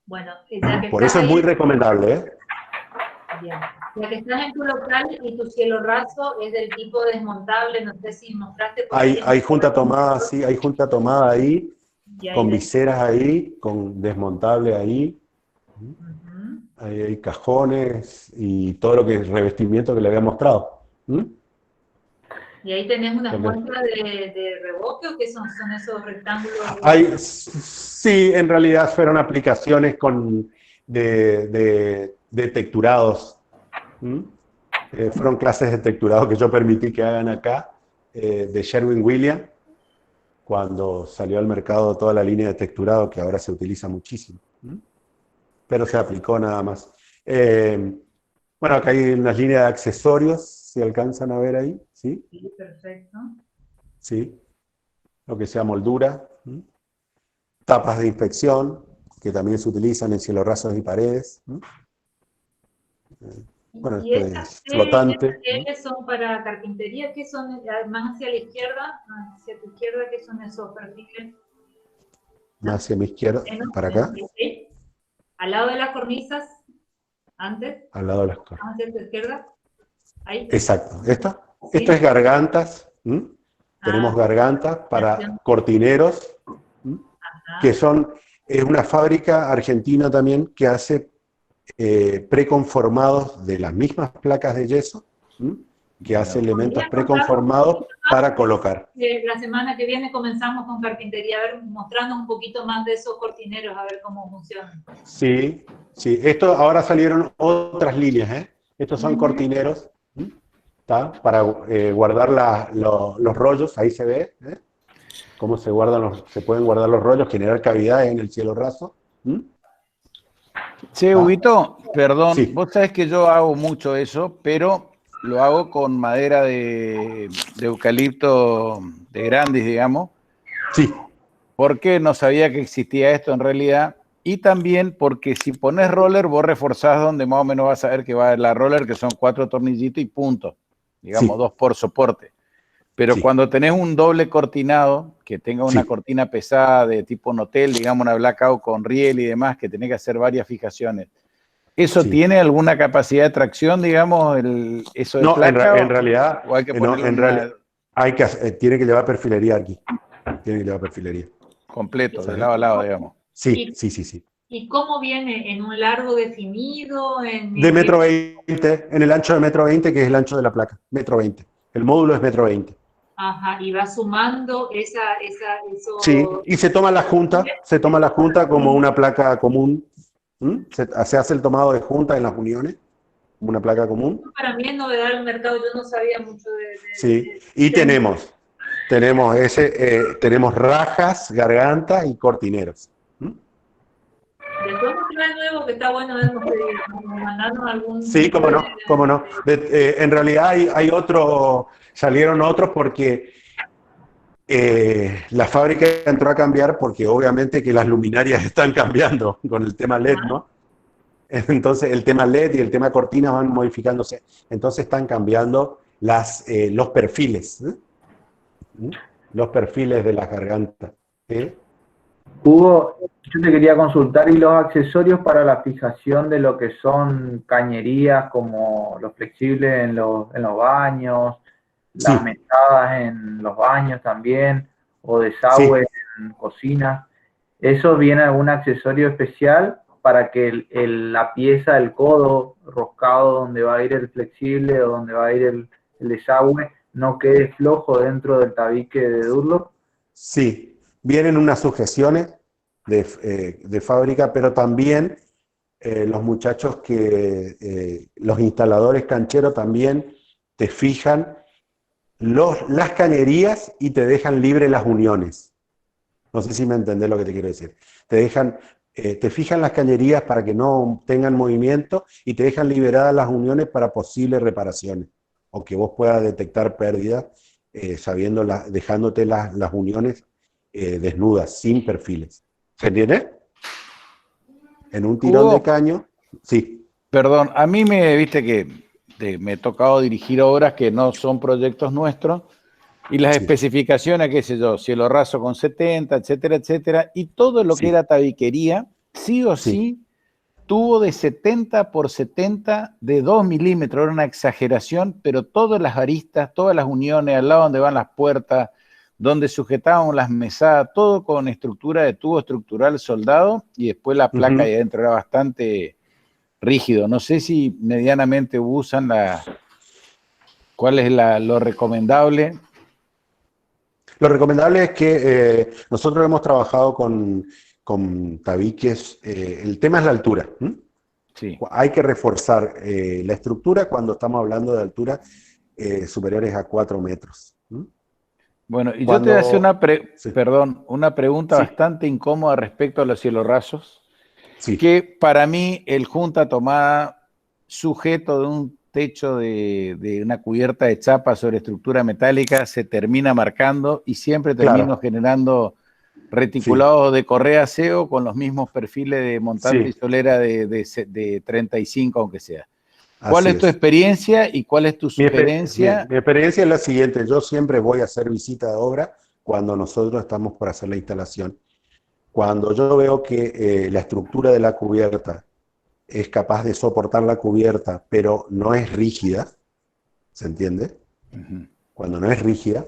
Bueno, ya que Por estás eso es muy ahí, recomendable, ¿eh? bien. Ya que estás en tu local y tu cielo raso es del tipo desmontable, no sé si mostraste por ahí. Hay junta tomada, sí, hay junta tomada ahí, Y ahí con la- viseras ahí, con desmontable ahí, Ujú. ahí hay cajones y todo lo que es revestimiento que le había mostrado. ¿Mm? Y ahí tenés unas Entonces, muestras de reboque o qué son esos rectángulos. sí, en realidad fueron aplicaciones de texturados. ¿Mm? Fueron clases de texturado que yo permití que hagan acá, de Sherwin-Williams, cuando salió al mercado toda la línea de texturado que ahora se utiliza muchísimo. ¿Mm? Pero se aplicó nada más. Bueno, acá hay unas líneas de accesorios, si alcanzan a ver ahí, ¿sí? Sí, perfecto. Sí, lo que sea moldura. ¿Mm? Tapas de inspección, que también se utilizan en cielorrasos y paredes. ¿Mm? Bueno, Y esto estas es flotante. L son para carpintería, ¿qué son? Más hacia la izquierda, hacia tu izquierda, ¿qué son esos perfiles? Más hacia mi izquierda, para acá, ¿Sí? Al lado de las cornisas, antes, al lado de las cosas. hacia tu izquierda, ahí. Exacto. Esto Sí. es gargantas. ¿Mm? Tenemos Ah, gargantas para cortineros, ¿Mm? que ajá. es una fábrica argentina también que hace preconformados de las mismas placas de yeso, ¿Mm? que hace elementos ¿Podrías contarnos un preconformados poquito más? para colocar. La semana que viene comenzamos con carpintería, a ver, mostrarnos un poquito más de esos cortineros, a ver cómo funcionan. Sí, sí. Esto ahora salieron otras líneas, ¿eh? Estos son cortineros, ¿Mm? ¿Tá? Para guardar los rollos, ahí se ve, ¿eh? Cómo se pueden guardar los rollos, generar cavidades en el cielo raso. ¿Mm? Che, ¿Tá? Huguito, perdón, Sí, vos sabés que yo hago mucho eso, pero lo hago con madera de eucalipto de Grandis, digamos, sí, porque no sabía que existía esto en realidad, y también porque si pones roller, vos reforzás donde más o menos vas a ver que va la roller, que son 4 tornillitos y punto, digamos, sí, 2 por soporte. Pero sí, cuando tenés un doble cortinado, que tenga una sí. cortina pesada de tipo Notel, digamos una blackout con riel y demás, que tenés que hacer varias fijaciones, ¿eso Sí. tiene alguna capacidad de tracción, digamos, eso de No, placa? en realidad, ¿O hay que no, ponerlo en en realidad una tiene que llevar perfilería aquí. Tiene que llevar perfilería. completo, de ¿Sabes? lado a lado, digamos? Sí, Y, sí, sí, sí. ¿Y cómo viene? ¿En un largo definido? De metro 20, en el ancho de metro 20, que es el ancho de la placa, metro 20. El módulo es metro 20. Ajá, y va sumando eso. Sí, y se toma la junta como una placa común. Se hace el tomado de junta en las uniones, como una placa común. Para mí es novedad el mercado, yo no sabía mucho Sí, y tenemos rajas, garganta y cortineros. Después nos trae nuevo, que está bueno vernos mandarnos algún... Sí, cómo no, cómo no. En realidad salieron otros porque la fábrica entró a cambiar porque obviamente que las luminarias están cambiando con el tema LED, ¿no? Entonces el tema LED y el tema cortinas van modificándose. Entonces están cambiando los perfiles. Los perfiles de las gargantas. Hugo, yo te quería consultar, ¿y los accesorios para la fijación de lo que son cañerías, como los flexibles en los baños, las mesadas en los baños también, o desagüe en cocina? ¿Eso viene algún accesorio especial para que la pieza del codo roscado donde va a ir el flexible o donde va a ir el desagüe no quede flojo dentro del tabique de Durlock? Sí, vienen unas sujeciones de fábrica, pero también los muchachos los instaladores cancheros también te fijan las cañerías y te dejan libre las uniones. No sé si me entendés lo que te quiero decir. Te fijan las cañerías para que no tengan movimiento y te dejan liberadas las uniones para posibles reparaciones, o que vos puedas detectar pérdidas dejándote las uniones desnudas, sin perfiles. ¿Se entiende? En un tirón de caño, sí. Perdón, a mí viste que me he tocado dirigir obras que no son proyectos nuestros, y las especificaciones, qué sé yo, cielo raso con 70, etcétera, etcétera, y todo lo que era tabiquería, sí o sí, tubo de 70 por 70 de 2 milímetros, era una exageración, pero todas las aristas, todas las uniones, al lado donde van las puertas, donde sujetábamos las mesadas, todo con estructura de tubo estructural soldado, y después la placa ahí adentro era bastante rígido. No sé si medianamente usan ¿cuál es lo recomendable? Lo recomendable es que nosotros hemos trabajado con tabiques. El tema es la altura. Sí. Hay que reforzar la estructura cuando estamos hablando de alturas superiores a 4 metros. Bueno, y yo te voy a hacer una pregunta bastante incómoda respecto a los cielos rasos. Que para mí el junta tomada sujeto de un techo de una cubierta de chapa sobre estructura metálica se termina marcando y siempre termino generando reticulados de correa SEO con los mismos perfiles de montante y solera de 35, aunque sea. ¿Cuál es tu experiencia y cuál es tu sugerencia? Mi experiencia es la siguiente: yo siempre voy a hacer visita de obra cuando nosotros estamos por hacer la instalación. Cuando yo veo que la estructura de la cubierta es capaz de soportar la cubierta, pero no es rígida, ¿se entiende? Cuando no es rígida,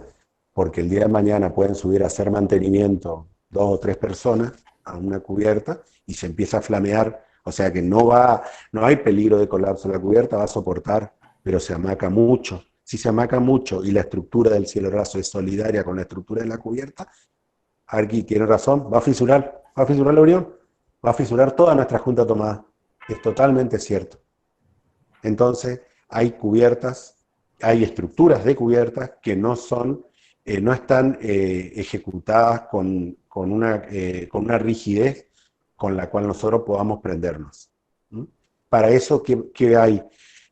porque el día de mañana pueden subir a hacer mantenimiento 2 o 3 personas a una cubierta y se empieza a flamear, o sea que no hay peligro de colapso, la cubierta va a soportar, pero se amaca mucho. Si se amaca mucho y la estructura del cielo raso es solidaria con la estructura de la cubierta, Arqui tiene razón, va a fisurar la unión, va a fisurar toda nuestra junta tomada. Es totalmente cierto. Entonces, hay estructuras de cubiertas que no están ejecutadas con una rigidez con la cual nosotros podamos prendernos. Para eso, ¿qué hay?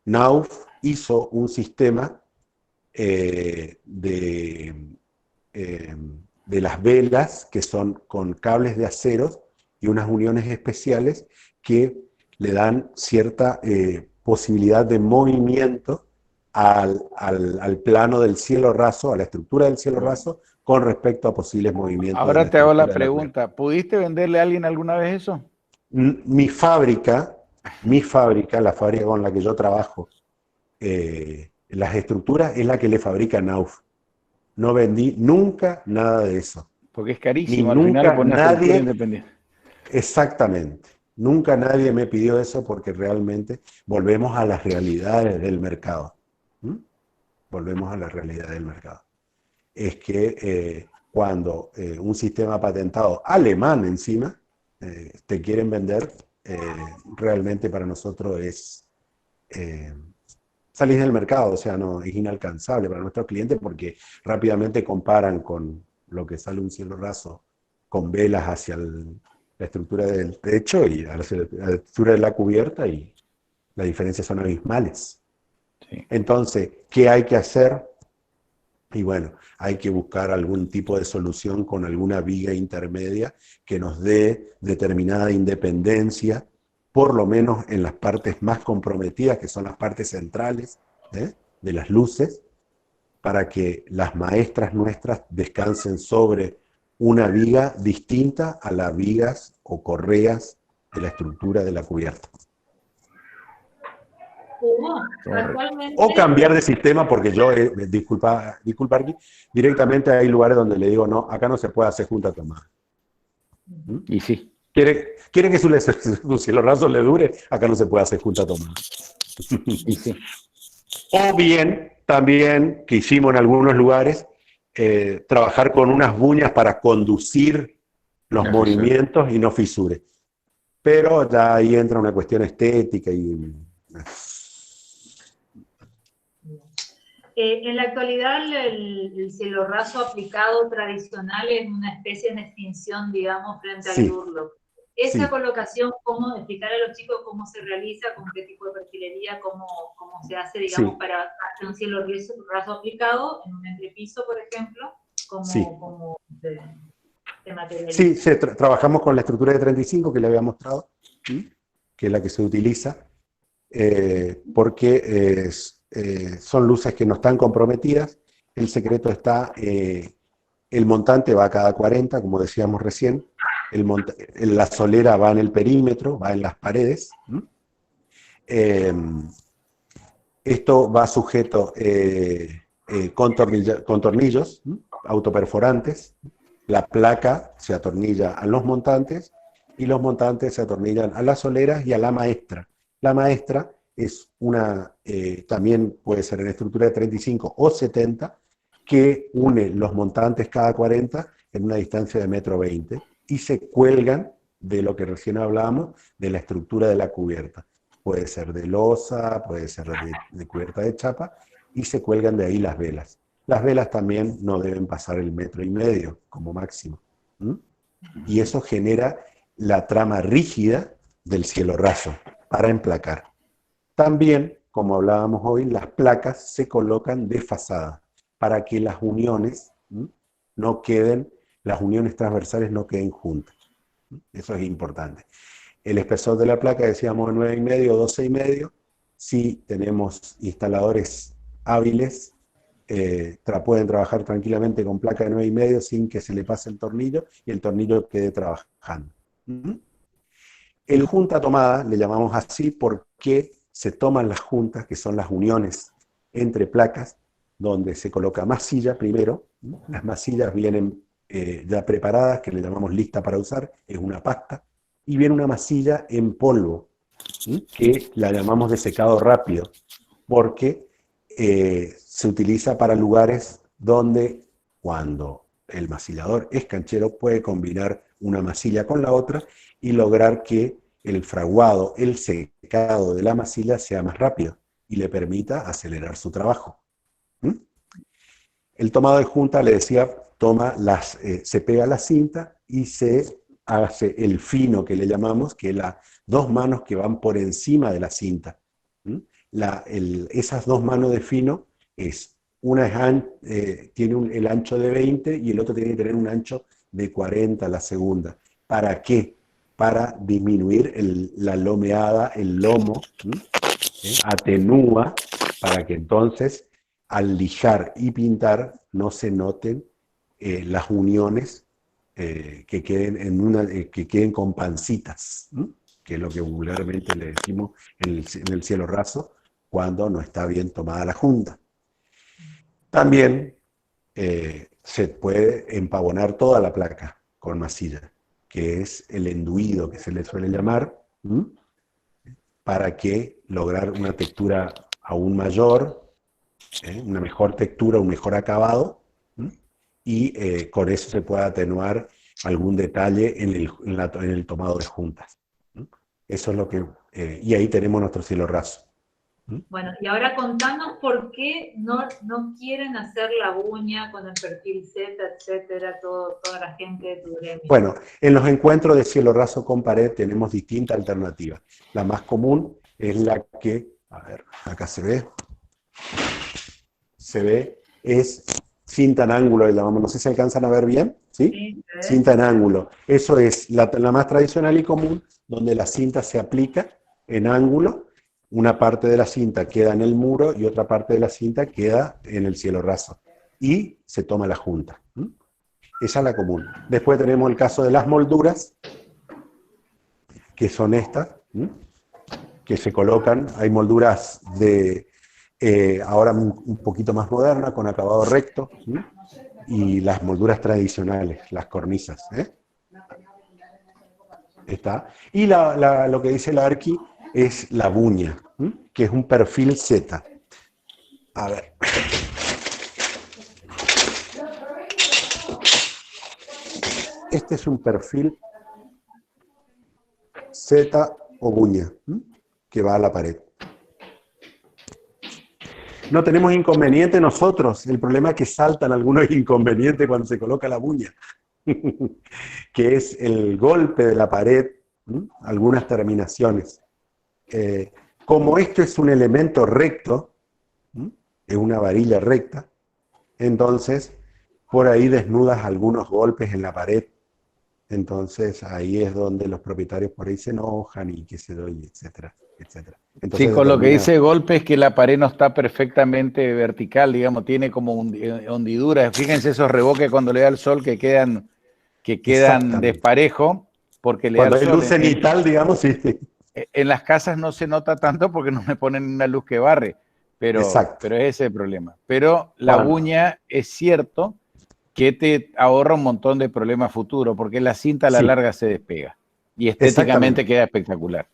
Knauf hizo un sistema de las velas que son con cables de aceros y unas uniones especiales que le dan cierta posibilidad de movimiento al plano del cielo raso, a la estructura del cielo raso, con respecto a posibles movimientos. Ahora te hago la pregunta, ¿pudiste venderle a alguien alguna vez eso? Mi fábrica, la fábrica con la que yo trabajo, las estructuras es la que le fabrica Knauf. No vendí nunca nada de eso. Porque es carísimo, al final nunca poner nadie independiente. Exactamente. Nunca nadie me pidió eso porque realmente volvemos a las realidades del mercado. ¿Mm? Volvemos a la realidad del mercado. Es que cuando un sistema patentado alemán encima te quieren vender, realmente para nosotros es salir del mercado, o sea, no es inalcanzable para nuestros clientes porque rápidamente comparan con lo que sale un cielo raso con velas hacia la estructura del techo y hacia la estructura de la cubierta y las diferencias son abismales. Sí. Entonces, ¿qué hay que hacer? Y bueno, hay que buscar algún tipo de solución con alguna viga intermedia que nos dé determinada independencia, por lo menos en las partes más comprometidas, que son las partes centrales de las luces, para que las maestras nuestras descansen sobre una viga distinta a las vigas o correas de la estructura de la cubierta. Actualmente, O cambiar de sistema, porque yo, disculpa aquí, directamente hay lugares donde le digo, no, acá no se puede hacer junta tomada. ¿Mm? Y sí. ¿Quiere que su cielo raso le dure? Acá no se puede hacer junta tomada. Y sí. O bien, también, que hicimos en algunos lugares, trabajar con unas buñas para conducir los No movimientos y no fisure. Pero ya ahí entra una cuestión estética y... en la actualidad el cielo raso aplicado tradicional es una especie en extinción, digamos, frente al Durlock. Esa Sí. colocación, ¿cómo explicar a los chicos cómo se realiza, con qué tipo de perfilería, cómo se hace, digamos, Sí. para hacer un cielo raso aplicado en un entrepiso, por ejemplo? Sí. ¿Cómo se materializa? Sí, trabajamos con la estructura de 35 que le había mostrado, ¿sí? Que es la que se utiliza, porque son luces que no están comprometidas. El secreto está, el montante va a cada 40, como decíamos recién, la solera va en el perímetro, va en las paredes. Esto va sujeto con tornillos autoperforantes. La placa se atornilla a los montantes y los montantes se atornillan a las soleras y a la maestra. La maestra es también puede ser en estructura de 35 o 70, que une los montantes cada 40 en una distancia de 1,20 m y se cuelgan de lo que recién hablábamos, de la estructura de la cubierta. Puede ser de losa, puede ser de cubierta de chapa, y se cuelgan de ahí las velas. Las velas también no deben pasar el 1,5 m como máximo. Y eso genera la trama rígida del cielo raso para emplacar. También, como hablábamos hoy, las placas se colocan desfasadas para que las uniones no queden, las uniones transversales no queden juntas. Eso es importante. El espesor de la placa, decíamos 9,5 o 12,5. Si tenemos instaladores hábiles, pueden trabajar tranquilamente con placa de 9,5 sin que se le pase el tornillo y el tornillo quede trabajando. El junta tomada le llamamos así porque se toman las juntas, que son las uniones entre placas, donde se coloca masilla primero. Las masillas vienen ya preparadas, que le llamamos lista para usar, es una pasta, y viene una masilla en polvo, que la llamamos de secado rápido, porque se utiliza para lugares donde cuando el masillador es canchero puede combinar una masilla con la otra y lograr que el fraguado, el secado de la masilla sea más rápido y le permita acelerar su trabajo. El tomado de junta, le decía, se pega la cinta y se hace el fino que le llamamos, que es las dos manos que van por encima de la cinta. Esas dos manos de fino, una tiene el ancho de 20 y el otro tiene que tener un ancho de 40 la segunda. ¿Para qué? Para disminuir la lomeada, el lomo, atenúa, para que entonces al lijar y pintar no se noten las uniones que queden con pancitas, que es lo que vulgarmente le decimos en el cielo raso cuando no está bien tomada la junta. También se puede empavonar toda la placa con masilla, que es el enduido que se le suele llamar, ¿Mm? Para que lograr una textura aún mayor, una mejor textura, un mejor acabado, ¿Mm? Y con eso se pueda atenuar algún detalle en el tomado de juntas. ¿Mm? Eso es lo que... y ahí tenemos nuestro cielo raso. ¿Mm? Bueno, y ahora contanos por qué no quieren hacer la buña con el perfil Z, etcétera, toda la gente de tu gremio. Bueno, en los encuentros de cielo raso con pared tenemos distintas alternativas. La más común es la que, a ver, acá se ve, es cinta en ángulo, no sé si alcanzan a ver bien, ¿sí? Sí, Cinta en ángulo. Eso es la más tradicional y común, donde la cinta se aplica en ángulo, una parte de la cinta queda en el muro y otra parte de la cinta queda en el cielo raso. Y se toma la junta. ¿Mm? Esa es la común. Después tenemos el caso de las molduras, que son estas, ¿m? Que se colocan. Hay molduras de ahora un poquito más modernas, con acabado recto, ¿m? Y las molduras tradicionales, las cornisas. Está. Y lo que dice la Arqui es la buña, ¿m? Que es un perfil Z. A ver. Este es un perfil Z o buña, ¿m? Que va a la pared. No tenemos inconveniente nosotros, el problema es que saltan algunos inconvenientes cuando se coloca la buña, que es el golpe de la pared, ¿m? Algunas terminaciones. Como esto es un elemento recto, ¿m? Es una varilla recta, entonces por ahí desnudas algunos golpes en la pared. Entonces ahí es donde los propietarios por ahí se enojan y qué sé yo, etcétera, etcétera. Entonces Sí, con lo que dice Golpe es que la pared no está perfectamente vertical, digamos, tiene como hondiduras. Fíjense esos revoques cuando le da el sol que quedan desparejo, porque le da cuando el hay sol. luz cenital, digamos, sí. En las casas no se nota tanto porque no me ponen una luz que barre, pero es ese el problema. Pero la buña es cierto que te ahorra un montón de problemas futuros, porque la cinta a la larga se despega y estéticamente queda espectacular.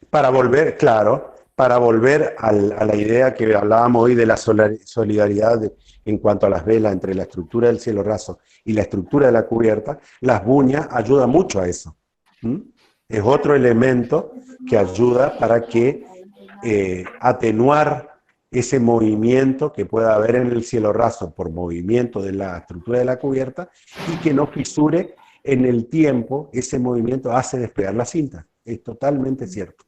Para volver, claro, para volver a la idea que hablábamos hoy de la solidaridad en cuanto a las velas entre la estructura del cielo raso y la estructura de la cubierta, las buñas ayudan mucho a eso. ¿Mm? Es otro elemento que ayuda para que atenuar ese movimiento que pueda haber en el cielo raso por movimiento de la estructura de la cubierta y que no fisure en el tiempo. Ese movimiento hace despegar la cinta. Es totalmente cierto.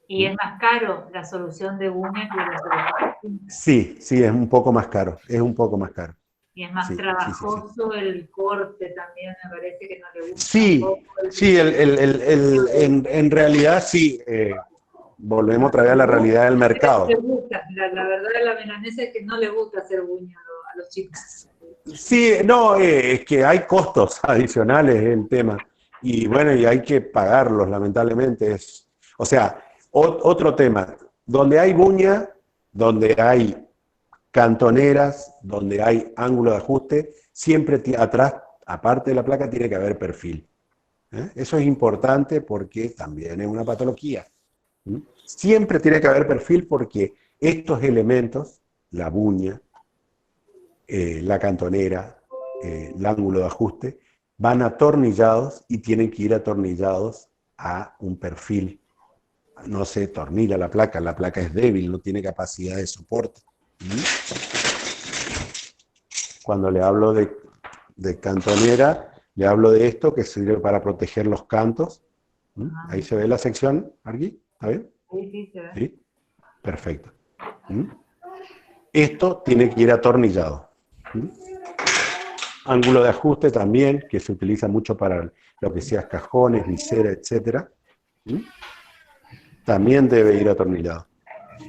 ¿Y es más caro la solución de buña que la solución de cinta? Sí, sí, es un poco más caro. Es un poco más caro. Y es más trabajoso el corte también, me parece que no le gusta. Sí, en realidad sí. Volvemos otra vez a la realidad del mercado. La verdad de la milanesa es que no le gusta hacer buña a los chicos. Sí, no, es que hay costos adicionales en el tema. Y bueno, y hay que pagarlos, lamentablemente. O sea, otro tema. Donde hay buña, donde hay cantoneras, donde hay ángulo de ajuste, siempre atrás, aparte de la placa, tiene que haber perfil. Eso es importante porque también es una patología. Siempre tiene que haber perfil porque estos elementos, la buña, la cantonera, el ángulo de ajuste, van atornillados y tienen que ir atornillados a un perfil. No se tornilla la placa es débil, no tiene capacidad de soporte. Cuando le hablo de cantonera, le hablo de esto que sirve para proteger los cantos. Ahí se ve la sección, aquí, ¿está bien? Sí, se ve. ¿Sí? Perfecto. Esto tiene que ir atornillado. Ángulo de ajuste también, que se utiliza mucho para lo que sea cajones, visera, etc. También debe ir atornillado.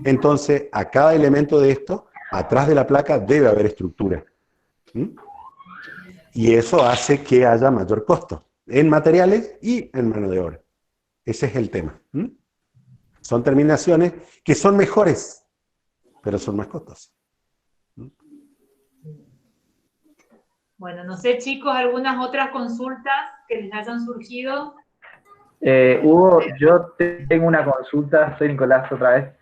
Entonces, a cada elemento de esto, atrás de la placa debe haber estructura. Y eso hace que haya mayor costo en materiales y en mano de obra. Ese es el tema. Son terminaciones que son mejores, pero son más costosas. Bueno, no sé, chicos, algunas otras consultas que les hayan surgido. Hugo, yo tengo una consulta, soy Nicolás otra vez.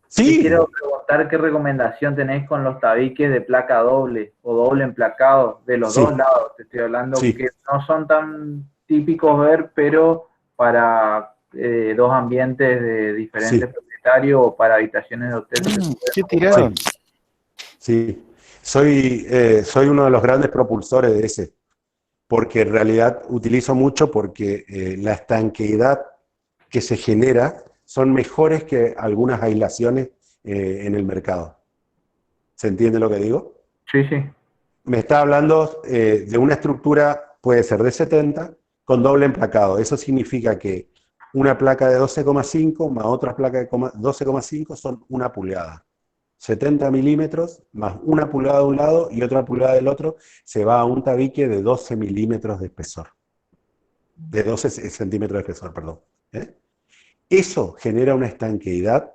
Sí. Te quiero preguntar qué recomendación tenés con los tabiques de placa doble o doble emplacado, de los dos lados, te estoy hablando, que no son tan típicos ver, pero para dos ambientes de diferentes propietarios o para habitaciones de hotel. ¿Qué tiraron? Sí, soy uno de los grandes propulsores de ese, porque en realidad utilizo mucho porque la estanqueidad que se genera son mejores que algunas aislaciones en el mercado. ¿Se entiende lo que digo? Sí, sí. Me está hablando de una estructura, puede ser de 70, con doble emplacado. Eso significa que una placa de 12,5 más otra placa de 12,5 son 1 pulgada. 70 milímetros más 1 pulgada de un lado y otra pulgada del otro, se va a un tabique de 12 milímetros de espesor. De 12 centímetros de espesor, perdón. Eso genera una estanqueidad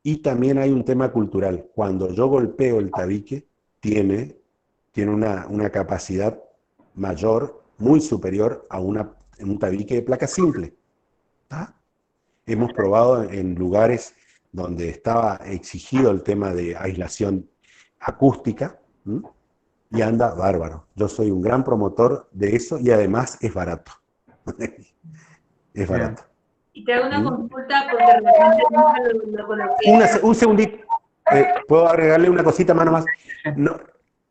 y también hay un tema cultural. Cuando yo golpeo el tabique, tiene una capacidad mayor, muy superior a un tabique de placa simple. ¿Tá? Hemos probado en lugares donde estaba exigido el tema de aislación acústica, y anda bárbaro. Yo soy un gran promotor de eso y además es barato. Es barato. Y te hago una consulta porque realmente nunca lo coloqué. Un segundito. ¿Puedo agregarle una cosita más nomás? No,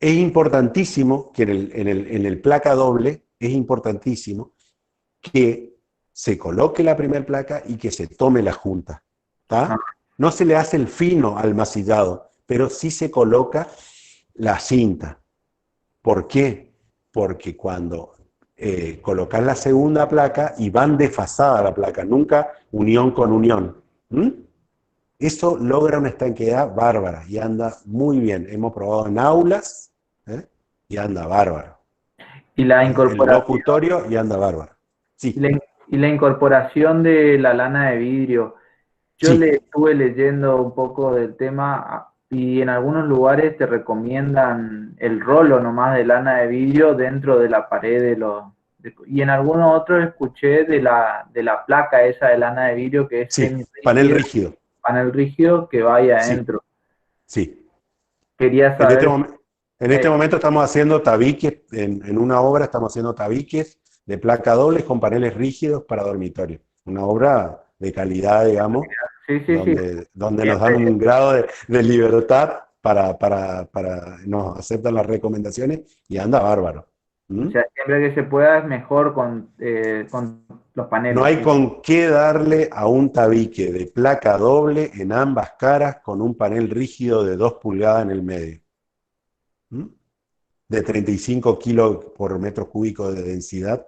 es importantísimo que en el placa doble, es importantísimo que se coloque la primera placa y que se tome la junta. ¿Tá? No se le hace el fino al masillado, pero sí se coloca la cinta. ¿Por qué? Porque cuando colocas la segunda placa y van desfasada la placa, nunca unión con unión. Eso logra una estanqueidad bárbara y anda muy bien. Hemos probado en aulas y anda bárbaro. Y la incorporación. En locutorio y anda bárbaro. Sí. Y la incorporación de la lana de vidrio. Yo le estuve leyendo un poco del tema y en algunos lugares te recomiendan el rolo nomás de lana de vidrio dentro de la pared y en algunos otros escuché de la placa esa de lana de vidrio que es panel rígido. Panel rígido que vaya adentro. Sí. Quería saber. En este momento estamos haciendo tabiques, en una obra estamos haciendo tabiques de placa doble con paneles rígidos para dormitorio. Una obra de calidad, digamos, donde nos dan un grado de libertad para nos aceptan las recomendaciones y anda bárbaro. O sea, siempre que se pueda es mejor con los paneles. No hay con qué darle a un tabique de placa doble en ambas caras con un panel rígido de 2 pulgadas en el medio. De 35 kilos por metro cúbico de densidad,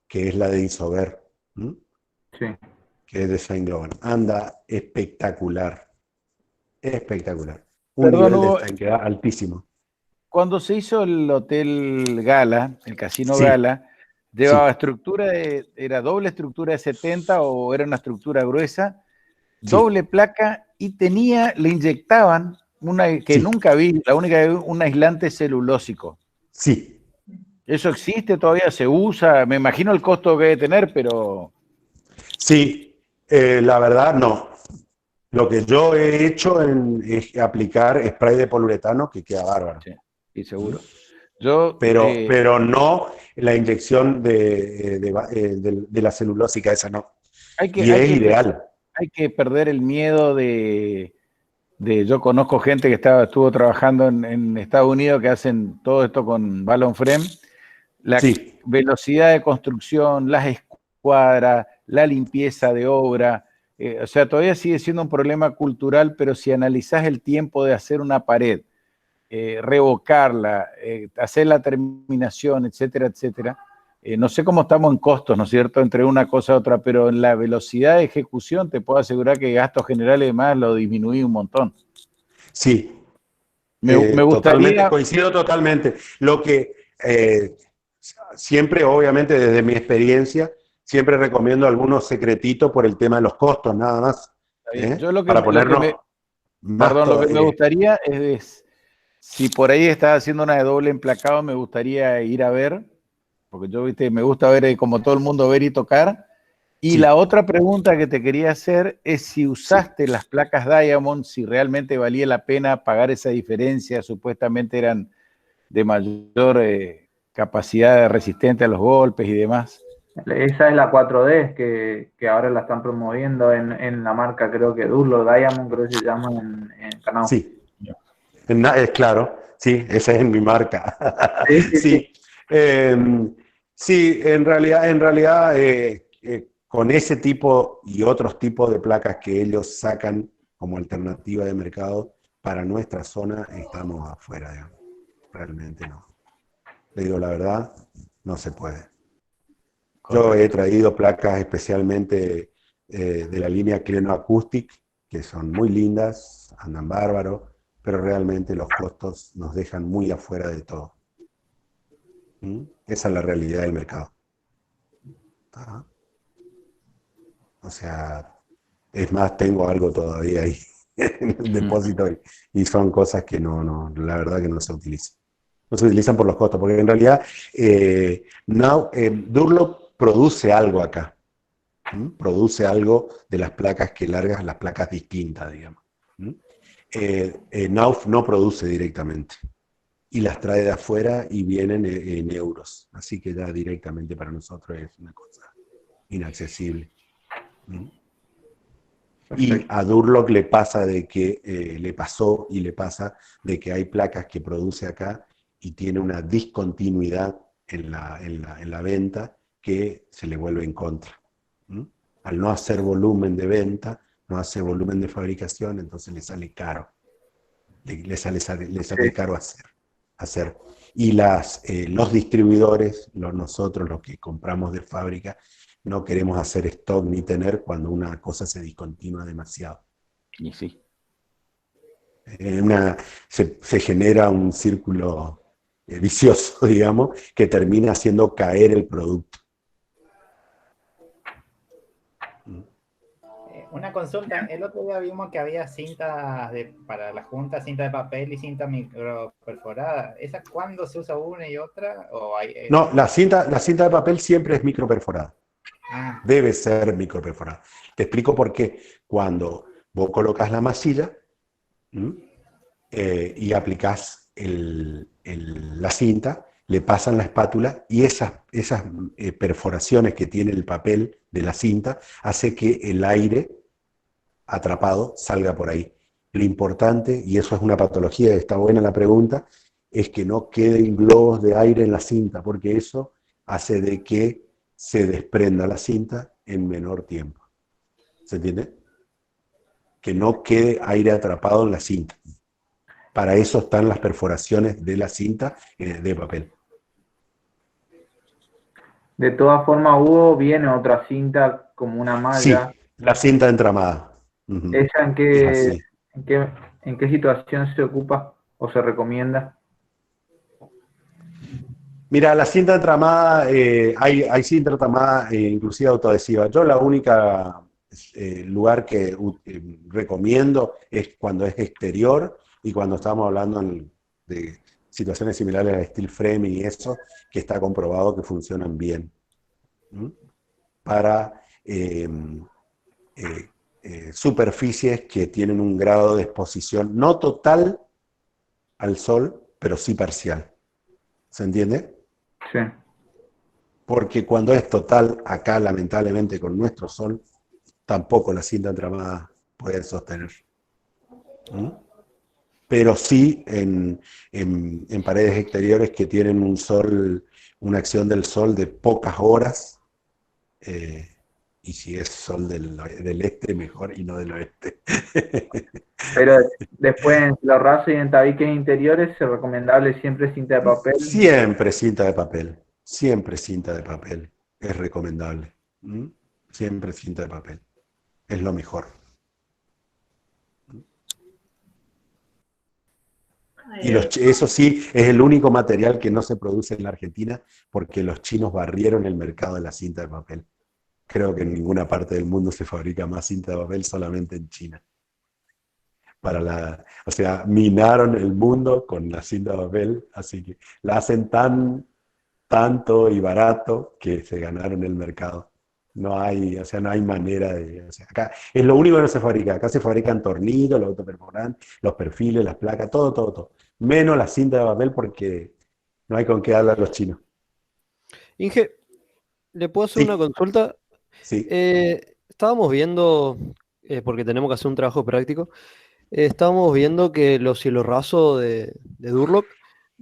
que es la de Isover. Sí. Que es de Saint-Gobain. Anda espectacular. Espectacular. Perdón, nivel de estanqueidad altísimo. Cuando se hizo el Hotel Gala, el Casino Gala, ¿llevaba estructura era doble estructura de 70 o era una estructura gruesa? Doble placa y le inyectaban una que nunca vi, la única que vi, un aislante celulósico. Sí. ¿Eso existe? ¿Todavía se usa? Me imagino el costo que debe tener, pero... Sí, la verdad no. Lo que yo he hecho es aplicar spray de poliuretano que queda bárbaro. Sí, seguro. Pero no la inyección de la celulósica, esa no. Es ideal. Hay que perder el miedo de yo conozco gente que estuvo trabajando en Estados Unidos que hacen todo esto con balloon frame. La velocidad de construcción, las escuadras, la limpieza de obra, o sea, todavía sigue siendo un problema cultural, pero si analizás el tiempo de hacer una pared, revocarla, hacer la terminación, etcétera, etcétera, no sé cómo estamos en costos, ¿no es cierto?, entre una cosa y otra, pero en la velocidad de ejecución te puedo asegurar que gastos generales y demás lo disminuí un montón. Sí. Me gustaría... Coincido totalmente. Lo que siempre, obviamente, desde mi experiencia, siempre recomiendo algunos secretitos por el tema de los costos, nada más. Yo lo que, para ponernos lo que me gustaría es, si por ahí estás haciendo una de doble emplacado, me gustaría ir a ver, porque yo, me gusta ver como todo el mundo ver y tocar, Y Sí. la otra pregunta que te quería hacer es si usaste las placas Diamond, si realmente valía la pena pagar esa diferencia, supuestamente eran de mayor capacidad resistente a los golpes y demás. Esa es la 4D que ahora la están promoviendo en la marca, creo que Durlo Diamond, creo que se llama en Canal. Sí, claro, sí, esa es mi marca. Sí, sí, sí. Sí, sí, en realidad con ese tipo y otros tipos de placas que ellos sacan como alternativa de mercado, para nuestra zona estamos afuera, digamos. Realmente no. Le digo la verdad, no se puede. Yo he traído placas especialmente de la línea Cleno Acoustic, que son muy lindas, andan bárbaro, pero realmente los costos nos dejan muy afuera de todo. ¿Mm? Esa es la realidad del mercado. Ajá. O sea, es más, tengo algo todavía ahí en el depósito y son cosas que la verdad que no se utilizan. No se utilizan por los costos, porque en realidad Durlock produce algo acá. Produce algo de las placas que largas, las placas distintas, digamos. Nauf no produce directamente y las trae de afuera y vienen en euros, así que ya directamente para nosotros es una cosa inaccesible. Y a Durlock le pasa de que le pasó y le pasa de que hay placas que produce acá y tiene una discontinuidad en la venta que se le vuelve en contra. Al no hacer volumen de venta, no hace volumen de fabricación, entonces le sale caro. Le sale caro hacer. Y los distribuidores, nosotros los que compramos de fábrica, no queremos hacer stock ni tener cuando una cosa se discontinúa demasiado. Y sí. Se genera un círculo vicioso, digamos, que termina haciendo caer el producto. Una consulta, el otro día vimos que había cintas para la junta, cinta de papel y cinta microperforada. ¿Esa cuándo se usa una y otra? No, la cinta de papel siempre es microperforada. Debe ser microperforada. Te explico por qué. Cuando vos colocas la masilla y aplicás la cinta, le pasan la espátula y esas perforaciones que tiene el papel de la cinta hace que el aire atrapado salga por ahí. Lo importante, y eso es una patología, está buena la pregunta, es que no queden globos de aire en la cinta, porque eso hace de que se desprenda la cinta en menor tiempo. ¿Se entiende? Que no quede aire atrapado en la cinta. Para eso están las perforaciones de la cinta de papel. De todas formas, Hugo, viene otra cinta como una malla. Sí, la cinta entramada. ¿Esa en qué situación se ocupa o se recomienda? Mira, la cinta entramada, hay cinta entramada inclusive autoadhesiva. Yo la única lugar que recomiendo es cuando es exterior y cuando estamos hablando de situaciones similares al steel framing y eso, que está comprobado que funcionan bien. Para superficies que tienen un grado de exposición no total al sol, pero sí parcial. ¿Se entiende? Sí. Porque cuando es total, acá lamentablemente con nuestro sol, tampoco la cinta entramada puede sostener. Pero sí en paredes exteriores que tienen un sol, una acción del sol de pocas horas, y si es sol del este, mejor, y no del oeste. Pero después en los rasos y en tabiques interiores es recomendable siempre cinta de papel. Siempre cinta de papel. Siempre cinta de papel. Es recomendable. Siempre cinta de papel. Es lo mejor. Y eso sí, es el único material que no se produce en la Argentina porque los chinos barrieron el mercado de la cinta de papel. Creo que en ninguna parte del mundo se fabrica más cinta de papel, solamente en China. O sea, minaron el mundo con la cinta de papel, así que la hacen tanto y barato que se ganaron el mercado. No hay, o sea, no hay manera de... O sea, acá es lo único que no se fabrica. Acá se fabrican tornillos, los autoperforantes, los perfiles, las placas, todo, todo, todo. Menos la cinta de papel porque no hay con qué darle a los chinos. Inge, ¿le puedo hacer una Sí, consulta? sí, Estábamos viendo, porque tenemos que hacer un trabajo práctico, estábamos viendo que los cielorrasos de Durlock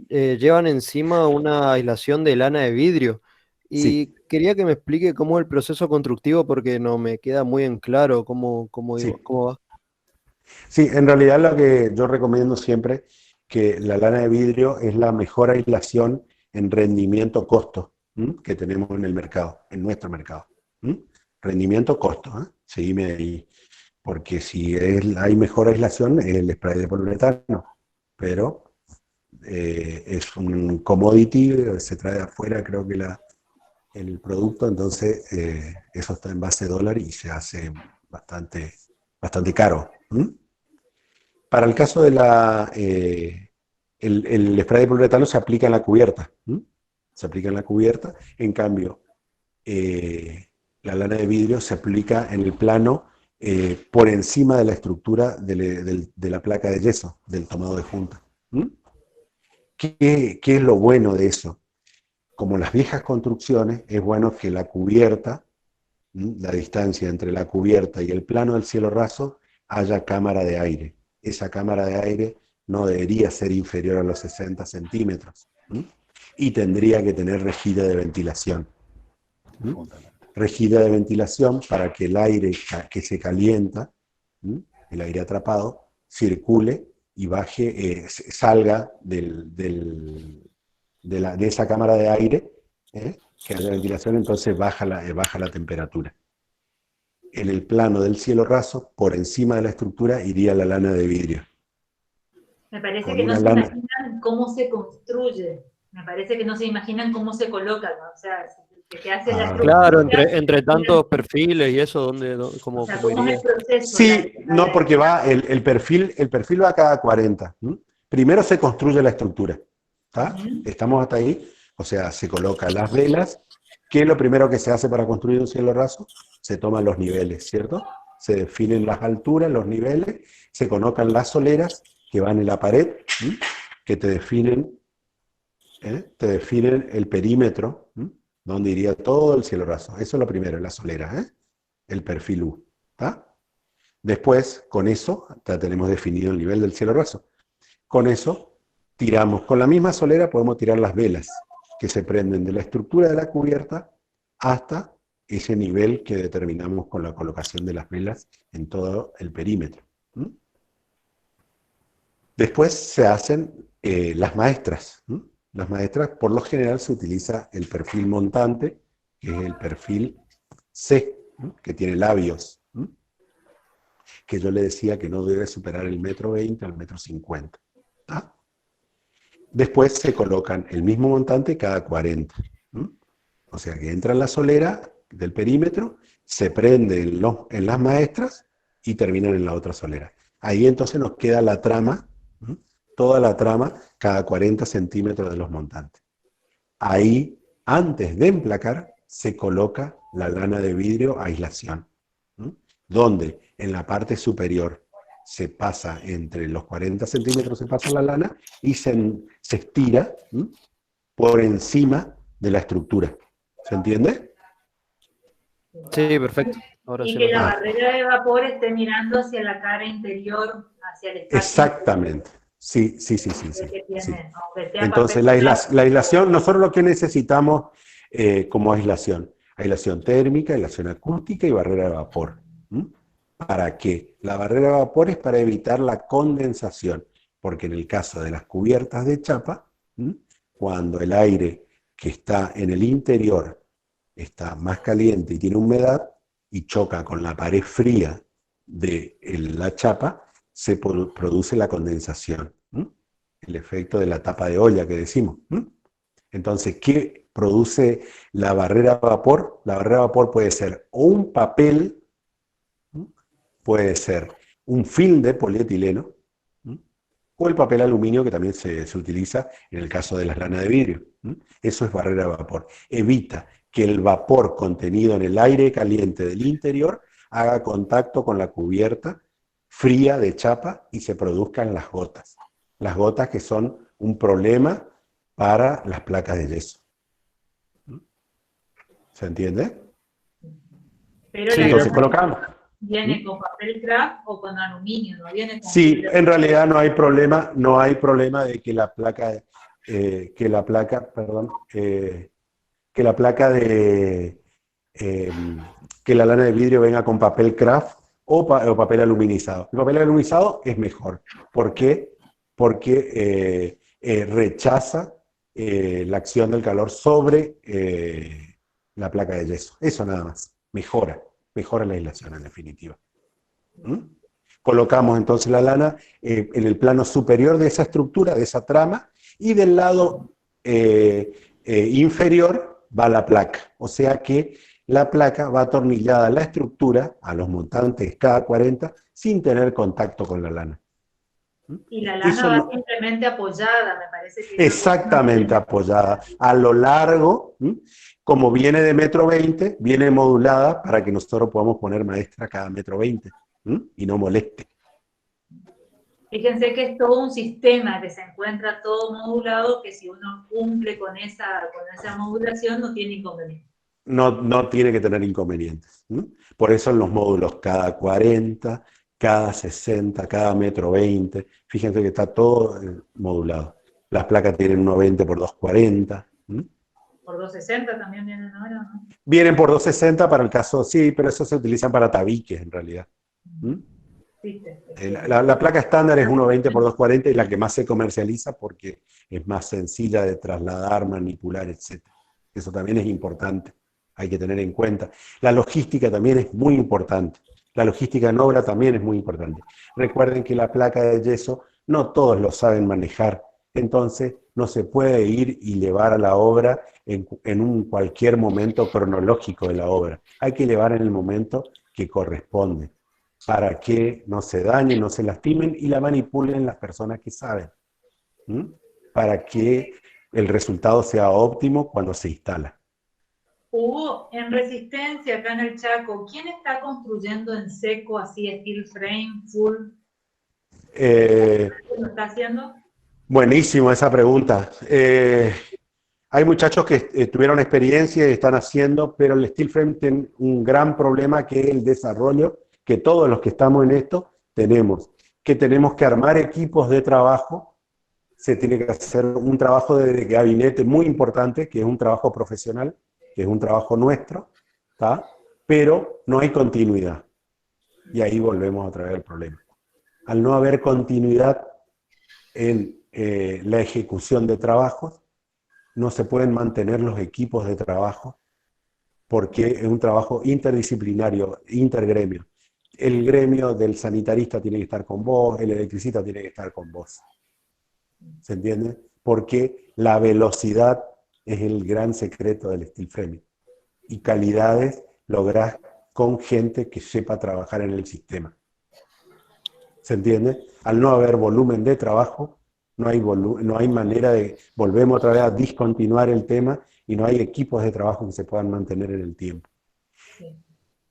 llevan encima una aislación de lana de vidrio. sí, Y quería que me explique cómo es el proceso constructivo porque no me queda muy en claro sí. cómo va. Sí, en realidad lo que yo recomiendo siempre que la lana de vidrio es la mejor aislación en rendimiento-costo que tenemos en el mercado, en nuestro mercado. ¿M? Rendimiento-costo, ¿eh? Seguime ahí. Porque si hay mejor aislación, es el spray de poliuretano. Pero es un commodity, se trae de afuera, creo que el producto, entonces eso está en base de dólar y se hace bastante, bastante caro. Para el caso de el spray de poliuretano se aplica en la cubierta. Se aplica en la cubierta, en cambio, la lana de vidrio se aplica en el plano por encima de la estructura de la placa de yeso, del tomado de junta. ¿Qué es lo bueno de eso? Como las viejas construcciones, es bueno que la cubierta, la distancia entre la cubierta y el plano del cielo raso, haya cámara de aire. Esa cámara de aire no debería ser inferior a los 60 centímetros. Y tendría que tener rejilla de ventilación. Rejilla de ventilación para que el aire que se calienta, el aire atrapado, circule y baje, salga de esa cámara de aire, que haya ventilación, entonces baja la temperatura. En el plano del cielo raso, por encima de la estructura, iría la lana de vidrio. Me parece Con que no una se lana. imaginan cómo se construye. Me parece que no se imaginan cómo se coloca, ¿no? O sea, que hace la Claro, estructura. entre tantos perfiles y eso, O cómo sea, cómo es iría? el proceso. Sí, no, porque va, el perfil va cada 40. Primero se construye la estructura. ¿Tá? Estamos hasta ahí. O sea, se colocan las velas. ¿Qué es lo primero que se hace para construir un cielo raso? Se toman los niveles, ¿cierto? Se definen las alturas, los niveles, se colocan las soleras que van en la pared, que te definen el perímetro, donde iría todo el cielo raso. Eso es lo primero, la solera, el perfil U. ¿Tá? Después, con eso, ya tenemos definido el nivel del cielo raso. Con eso, tiramos, con la misma solera podemos tirar las velas, que se prenden de la estructura de la cubierta hasta ese nivel que determinamos con la colocación de las velas en todo el perímetro. Después se hacen las maestras. Las maestras, por lo general, se utiliza el perfil montante, que es el perfil C, que tiene labios, que yo le decía que no debe superar el 1,20 m al 1,50 m. Después se colocan el mismo montante cada 40. O sea que entra en la solera del perímetro, se prende en las maestras y terminan en la otra solera. Ahí entonces nos queda la trama, toda la trama cada 40 centímetros de los montantes. Ahí, antes de emplacar, se coloca la lana de vidrio aislación, donde en la parte superior se pasa entre los 40 centímetros, se pasa la lana y se estira por encima de la estructura. ¿Se entiende? Sí, perfecto. Ahora Y sí que lo la entiendo. barrera de vapor esté mirando hacia la cara interior, hacia el espacio Exactamente. Sí. que tiene, aunque sea Entonces, papel. la aislación, nosotros lo que necesitamos como aislación térmica, aislación acústica y barrera de vapor. ¿Para qué? La barrera de vapor es para evitar la condensación, porque en el caso de las cubiertas de chapa, cuando el aire que está en el interior está más caliente y tiene humedad y choca con la pared fría de la chapa, se produce la condensación, el efecto de la tapa de olla que decimos. Entonces, ¿qué produce la barrera de vapor? La barrera de vapor puede ser o un papel, puede ser un film de polietileno, o el papel aluminio que también se utiliza en el caso de las lanas de vidrio. Eso es barrera de vapor. Evita que el vapor contenido en el aire caliente del interior haga contacto con la cubierta fría de chapa y se produzcan las gotas. Las gotas que son un problema para las placas de yeso. ¿Se entiende? Pero Sí, la entonces lona colocamos. viene con papel craft o con aluminio, no viene con Sí, papel. en realidad no hay problema de que la placa, que la lana de vidrio venga con papel craft o papel aluminizado. El papel aluminizado es mejor. ¿Por qué? Porque rechaza la acción del calor sobre la placa de yeso. Eso nada más. Mejora la aislación en definitiva. ¿Mm? Colocamos entonces la lana en el plano superior de esa estructura, de esa trama, y del lado inferior va la placa. O sea que la placa va atornillada a la estructura, a los montantes cada 40, sin tener contacto con la lana. Y la lana Eso va no- simplemente apoyada, me parece que Exactamente apoyada a lo largo, como viene de 1,20 m, viene modulada para que nosotros podamos poner maestra cada 1,20 m y no moleste. Fíjense que es todo un sistema que se encuentra todo modulado, que si uno cumple con esa modulación no tiene inconveniente. No tiene que tener inconvenientes. Por eso en los módulos cada 40, cada 60, cada 1,20 m, fíjense que está todo modulado. Las placas tienen 1,20 por 2,40. Por 260 también vienen ahora, ¿no? Vienen por 2,60 para el caso, sí, pero eso se utilizan para tabiques en realidad. Sí, La placa estándar es 1,20 por 2,40 y la que más se comercializa porque es más sencilla de trasladar, manipular, etc. Eso también es importante, hay que tener en cuenta. La logística también es muy importante. La logística en obra también es muy importante. Recuerden que la placa de yeso no todos lo saben manejar, entonces no se puede ir y llevar a la obra en un cualquier momento cronológico de la obra. Hay que llevar en el momento que corresponde, para que no se dañen, no se lastimen y la manipulen las personas que saben, para que el resultado sea óptimo cuando se instala. Hugo, en Resistencia, acá en el Chaco, ¿quién está construyendo en seco, así, steel frame, full? ¿Lo está haciendo? Buenísimo esa pregunta. Hay muchachos que tuvieron experiencia y están haciendo, pero el steel frame tiene un gran problema que es el desarrollo, que todos los que estamos en esto tenemos que armar equipos de trabajo, se tiene que hacer un trabajo de gabinete muy importante, que es un trabajo profesional, que es un trabajo nuestro, ¿tá? Pero no hay continuidad. Y ahí volvemos a traer el problema. Al no haber continuidad en la ejecución de trabajos, no se pueden mantener los equipos de trabajo porque es un trabajo interdisciplinario, intergremio. El gremio del sanitarista tiene que estar con vos, el electricista tiene que estar con vos. ¿Se entiende? Porque la velocidad es el gran secreto del steel framing. Y calidades lográs con gente que sepa trabajar en el sistema. ¿Se entiende? Al no haber volumen de trabajo, no hay manera de, volvemos otra vez a discontinuar el tema y no hay equipos de trabajo que se puedan mantener en el tiempo. Sí.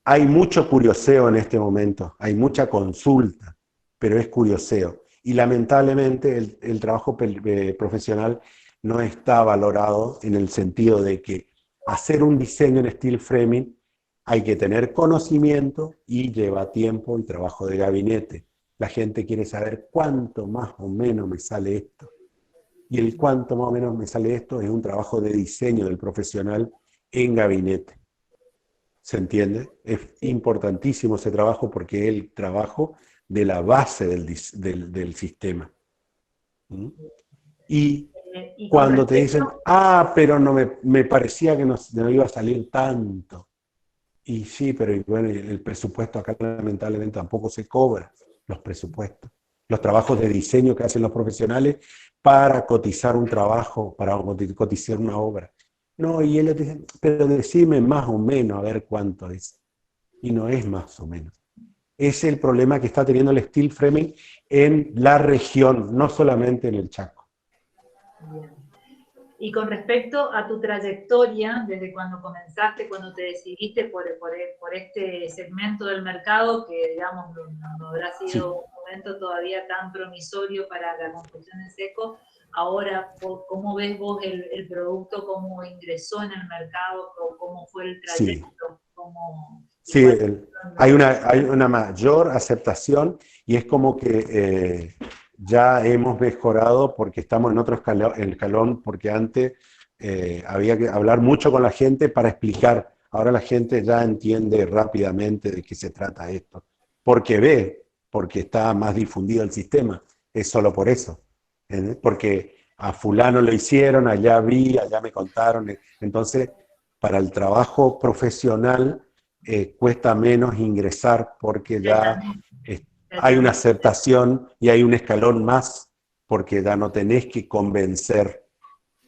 Hay mucho curioseo en este momento, hay mucha consulta, pero es curioseo. Y lamentablemente el trabajo profesional no está valorado en el sentido de que hacer un diseño en steel framing hay que tener conocimiento y lleva tiempo y trabajo de gabinete. La gente quiere saber cuánto más o menos me sale esto. Y el cuánto más o menos me sale esto es un trabajo de diseño del profesional en gabinete. ¿Se entiende? Es importantísimo ese trabajo porque es el trabajo de la base del sistema. Y cuando te dicen, pero no me parecía que no iba a salir tanto. Y sí, pero bueno, el presupuesto acá lamentablemente tampoco se cobra, los presupuestos. Los trabajos de diseño que hacen los profesionales para cotizar un trabajo, para cotizar una obra. No, y ellos dicen, pero decime más o menos a ver cuánto es. Y no es más o menos. Es el problema que está teniendo el steel framing en la región, no solamente en el Chaco. Y con respecto a tu trayectoria, desde cuando comenzaste, cuando te decidiste por este segmento del mercado, que digamos no habrá sido un momento todavía tan promisorio para la construcción en seco, ahora, ¿cómo ves vos el producto, cómo ingresó en el mercado, cómo fue el trayecto? Sí, hay una mayor aceptación y es como que ya hemos mejorado porque estamos en otro escalón, porque antes había que hablar mucho con la gente para explicar. Ahora la gente ya entiende rápidamente de qué se trata esto, porque está más difundido el sistema, es solo por eso. Porque a fulano lo hicieron, allá vi, allá me contaron. Entonces, para el trabajo profesional cuesta menos ingresar porque ya hay una aceptación y hay un escalón más, porque ya no tenés que convencer,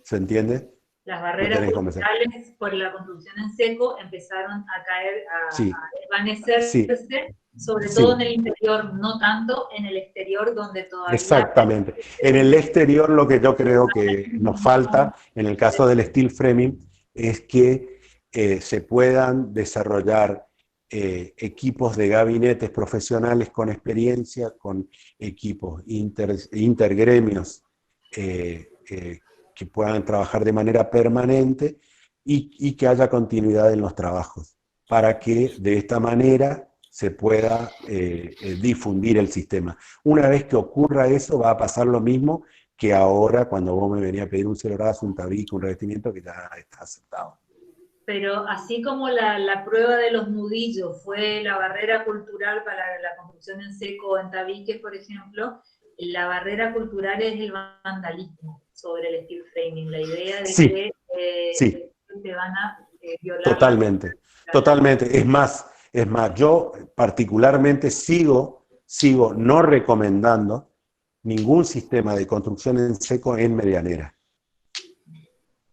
¿se entiende? Las barreras culturales por la construcción en seco empezaron a caer, a desvanecerse, sobre todo en el interior, no tanto en el exterior donde todavía... Exactamente. En el exterior lo que yo creo que nos falta, en el caso del steel framing, es que se puedan desarrollar equipos de gabinetes profesionales con experiencia, con equipos intergremios que puedan trabajar de manera permanente y que haya continuidad en los trabajos, para que de esta manera se pueda difundir el sistema. Una vez que ocurra eso, va a pasar lo mismo que ahora cuando vos me venís a pedir un celorazo, un tabique, un revestimiento que ya está aceptado. Pero así como la prueba de los nudillos fue la barrera cultural para la construcción en seco en tabiques, por ejemplo, la barrera cultural es el vandalismo sobre el steel framing, la idea de que te van a violar. Totalmente. Es más, yo particularmente sigo no recomendando ningún sistema de construcción en seco en medianera.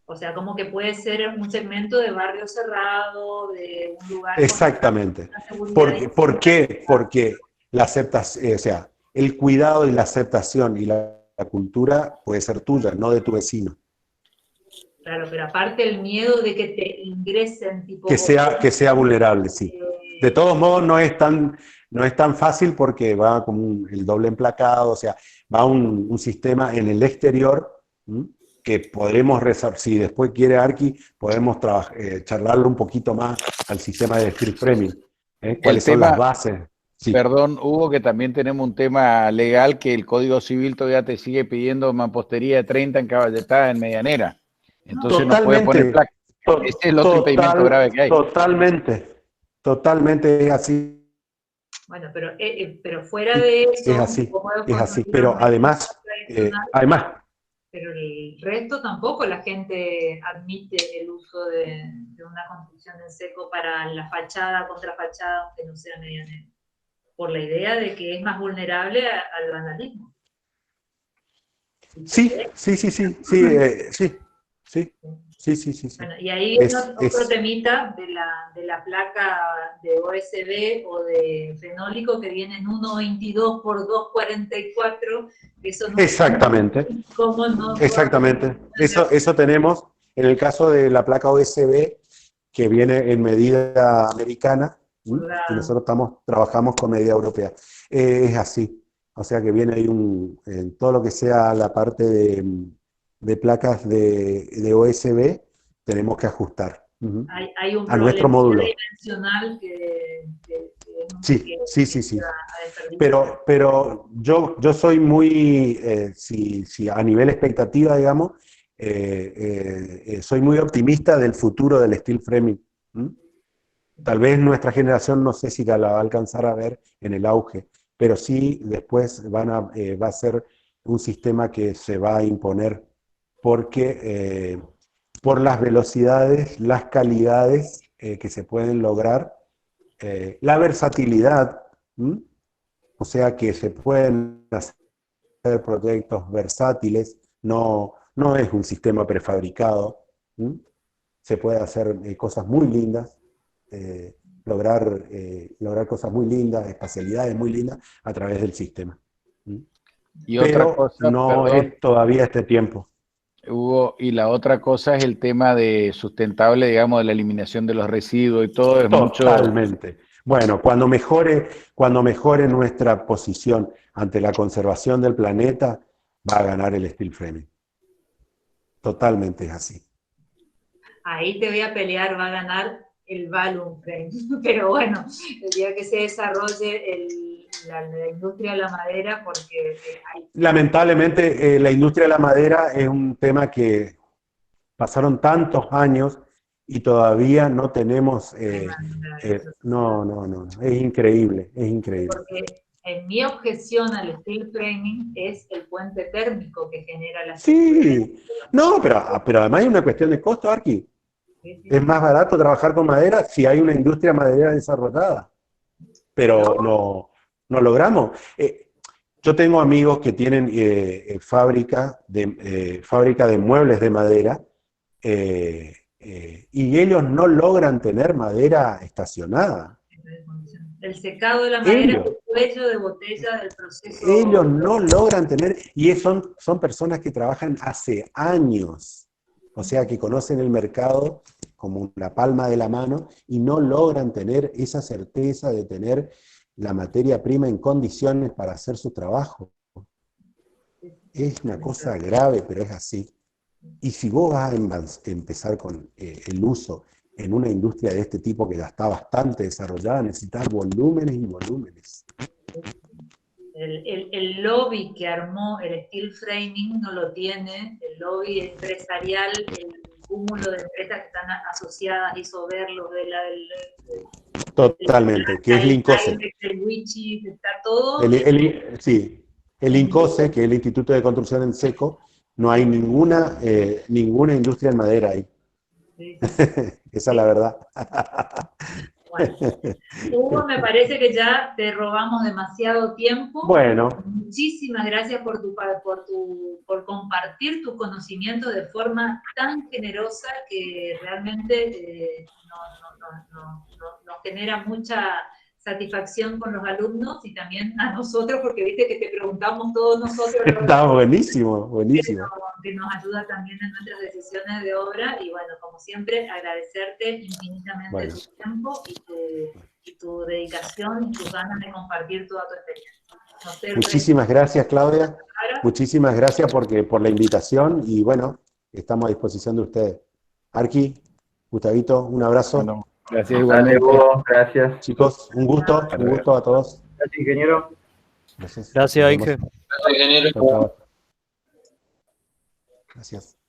O sea, como que puede ser un segmento de barrio cerrado, de un lugar... Exactamente. ¿Por qué? Porque la aceptación, o sea, el cuidado y la aceptación y la cultura puede ser tuya, no de tu vecino. Claro, pero aparte el miedo de que te ingresen tipo... Que sea vulnerable, sí. De todos modos no es tan fácil porque va como el doble emplacado, o sea, va un sistema en el exterior, que podremos si después quiere Arqui, podemos charlarlo un poquito más al sistema de steel framing. ¿Cuáles son las bases? Sí. Perdón, Hugo, que también tenemos un tema legal que el Código Civil todavía te sigue pidiendo mampostería de 30 en caballetada en medianera. Entonces no puede poner placa. Ese es el otro impedimento grave que hay. Totalmente es así. Bueno, pero fuera de eso... Es así, pero además... Pero el resto tampoco la gente admite el uso de una construcción en seco para la fachada, contrafachada, aunque no sea medianera, por la idea de que es más vulnerable al vandalismo. Sí. Bueno, y ahí otro temita de la placa de OSB o de fenólico que viene en 1.22 por 2.44. Eso no, exactamente. ¿Cómo no? Exactamente. Eso tenemos en el caso de la placa OSB que viene en medida americana y nosotros trabajamos con medida europea. Es así. O sea que viene ahí en todo lo que sea la parte de placas de OSB, tenemos que ajustar hay un a nuestro módulo. Dimensional que sí. Pero yo soy muy, si a nivel expectativa, digamos, soy muy optimista del futuro del steel framing. Tal vez nuestra generación no sé si la va a alcanzar a ver en el auge, pero sí después va a ser un sistema que se va a imponer porque por las velocidades, las calidades que se pueden lograr, la versatilidad, o sea que se pueden hacer proyectos versátiles, no es un sistema prefabricado, se puede hacer cosas muy lindas, lograr cosas muy lindas, espacialidades muy lindas a través del sistema. Y pero otra cosa, no perdón, es todavía este tiempo. Hugo, y la otra cosa es el tema de sustentable, digamos, de la eliminación de los residuos y todo, es mucho... Totalmente. Bueno, cuando mejore nuestra posición ante la conservación del planeta, va a ganar el steel framing. Totalmente es así. Ahí te voy a pelear, va a ganar el balloon frame. Pero bueno, el día que se desarrolle la industria de la madera, porque Lamentablemente, la industria de la madera es un tema que pasaron tantos años y todavía no tenemos... no, es increíble, es increíble. Porque en mi objeción al steel framing es el puente térmico que genera la... Sí, no, pero además hay una cuestión de costo, Arqui. Es más barato trabajar con madera si hay una industria maderera desarrollada. Pero no logramos. Yo tengo amigos que tienen fábrica de muebles de madera y ellos no logran tener madera estacionada. El secado de la madera es el cuello de botella del proceso. Ellos no logran tener, y son personas que trabajan hace años, o sea que conocen el mercado como la palma de la mano y no logran tener esa certeza de tener la materia prima en condiciones para hacer su trabajo. Es una cosa grave, pero es así. Y si vos vas a empezar con el uso en una industria de este tipo que ya está bastante desarrollada, necesitas volúmenes y volúmenes. El lobby que armó el steel framing no lo tiene, el lobby empresarial, el cúmulo de empresas que están asociadas, hizo verlo Totalmente, que es el INCOSE. Está todo. Sí, el INCOSE, que es el Instituto de Construcción en Seco, no hay ninguna industria en madera ahí. Sí. Esa es la verdad. Bueno, Hugo, me parece que ya te robamos demasiado tiempo. Bueno. Muchísimas gracias por compartir tu conocimiento de forma tan generosa que realmente nos genera mucha satisfacción con los alumnos y también a nosotros, porque viste que te preguntamos todos nosotros. Está buenísimo, buenísimo. Que nos ayuda también en nuestras decisiones de obra, y bueno, como siempre, agradecerte infinitamente tu tiempo y tu dedicación y tus ganas de compartir toda tu experiencia. Muchísimas gracias, Claudia. Muchísimas gracias por la invitación y bueno, estamos a disposición de ustedes. Arqui, Gustavito, un abrazo. Bueno, gracias igualmente. Gracias. Chicos, un gusto a todos. Gracias, ingeniero. Gracias, Inge. Gracias, ingeniero. Gracias.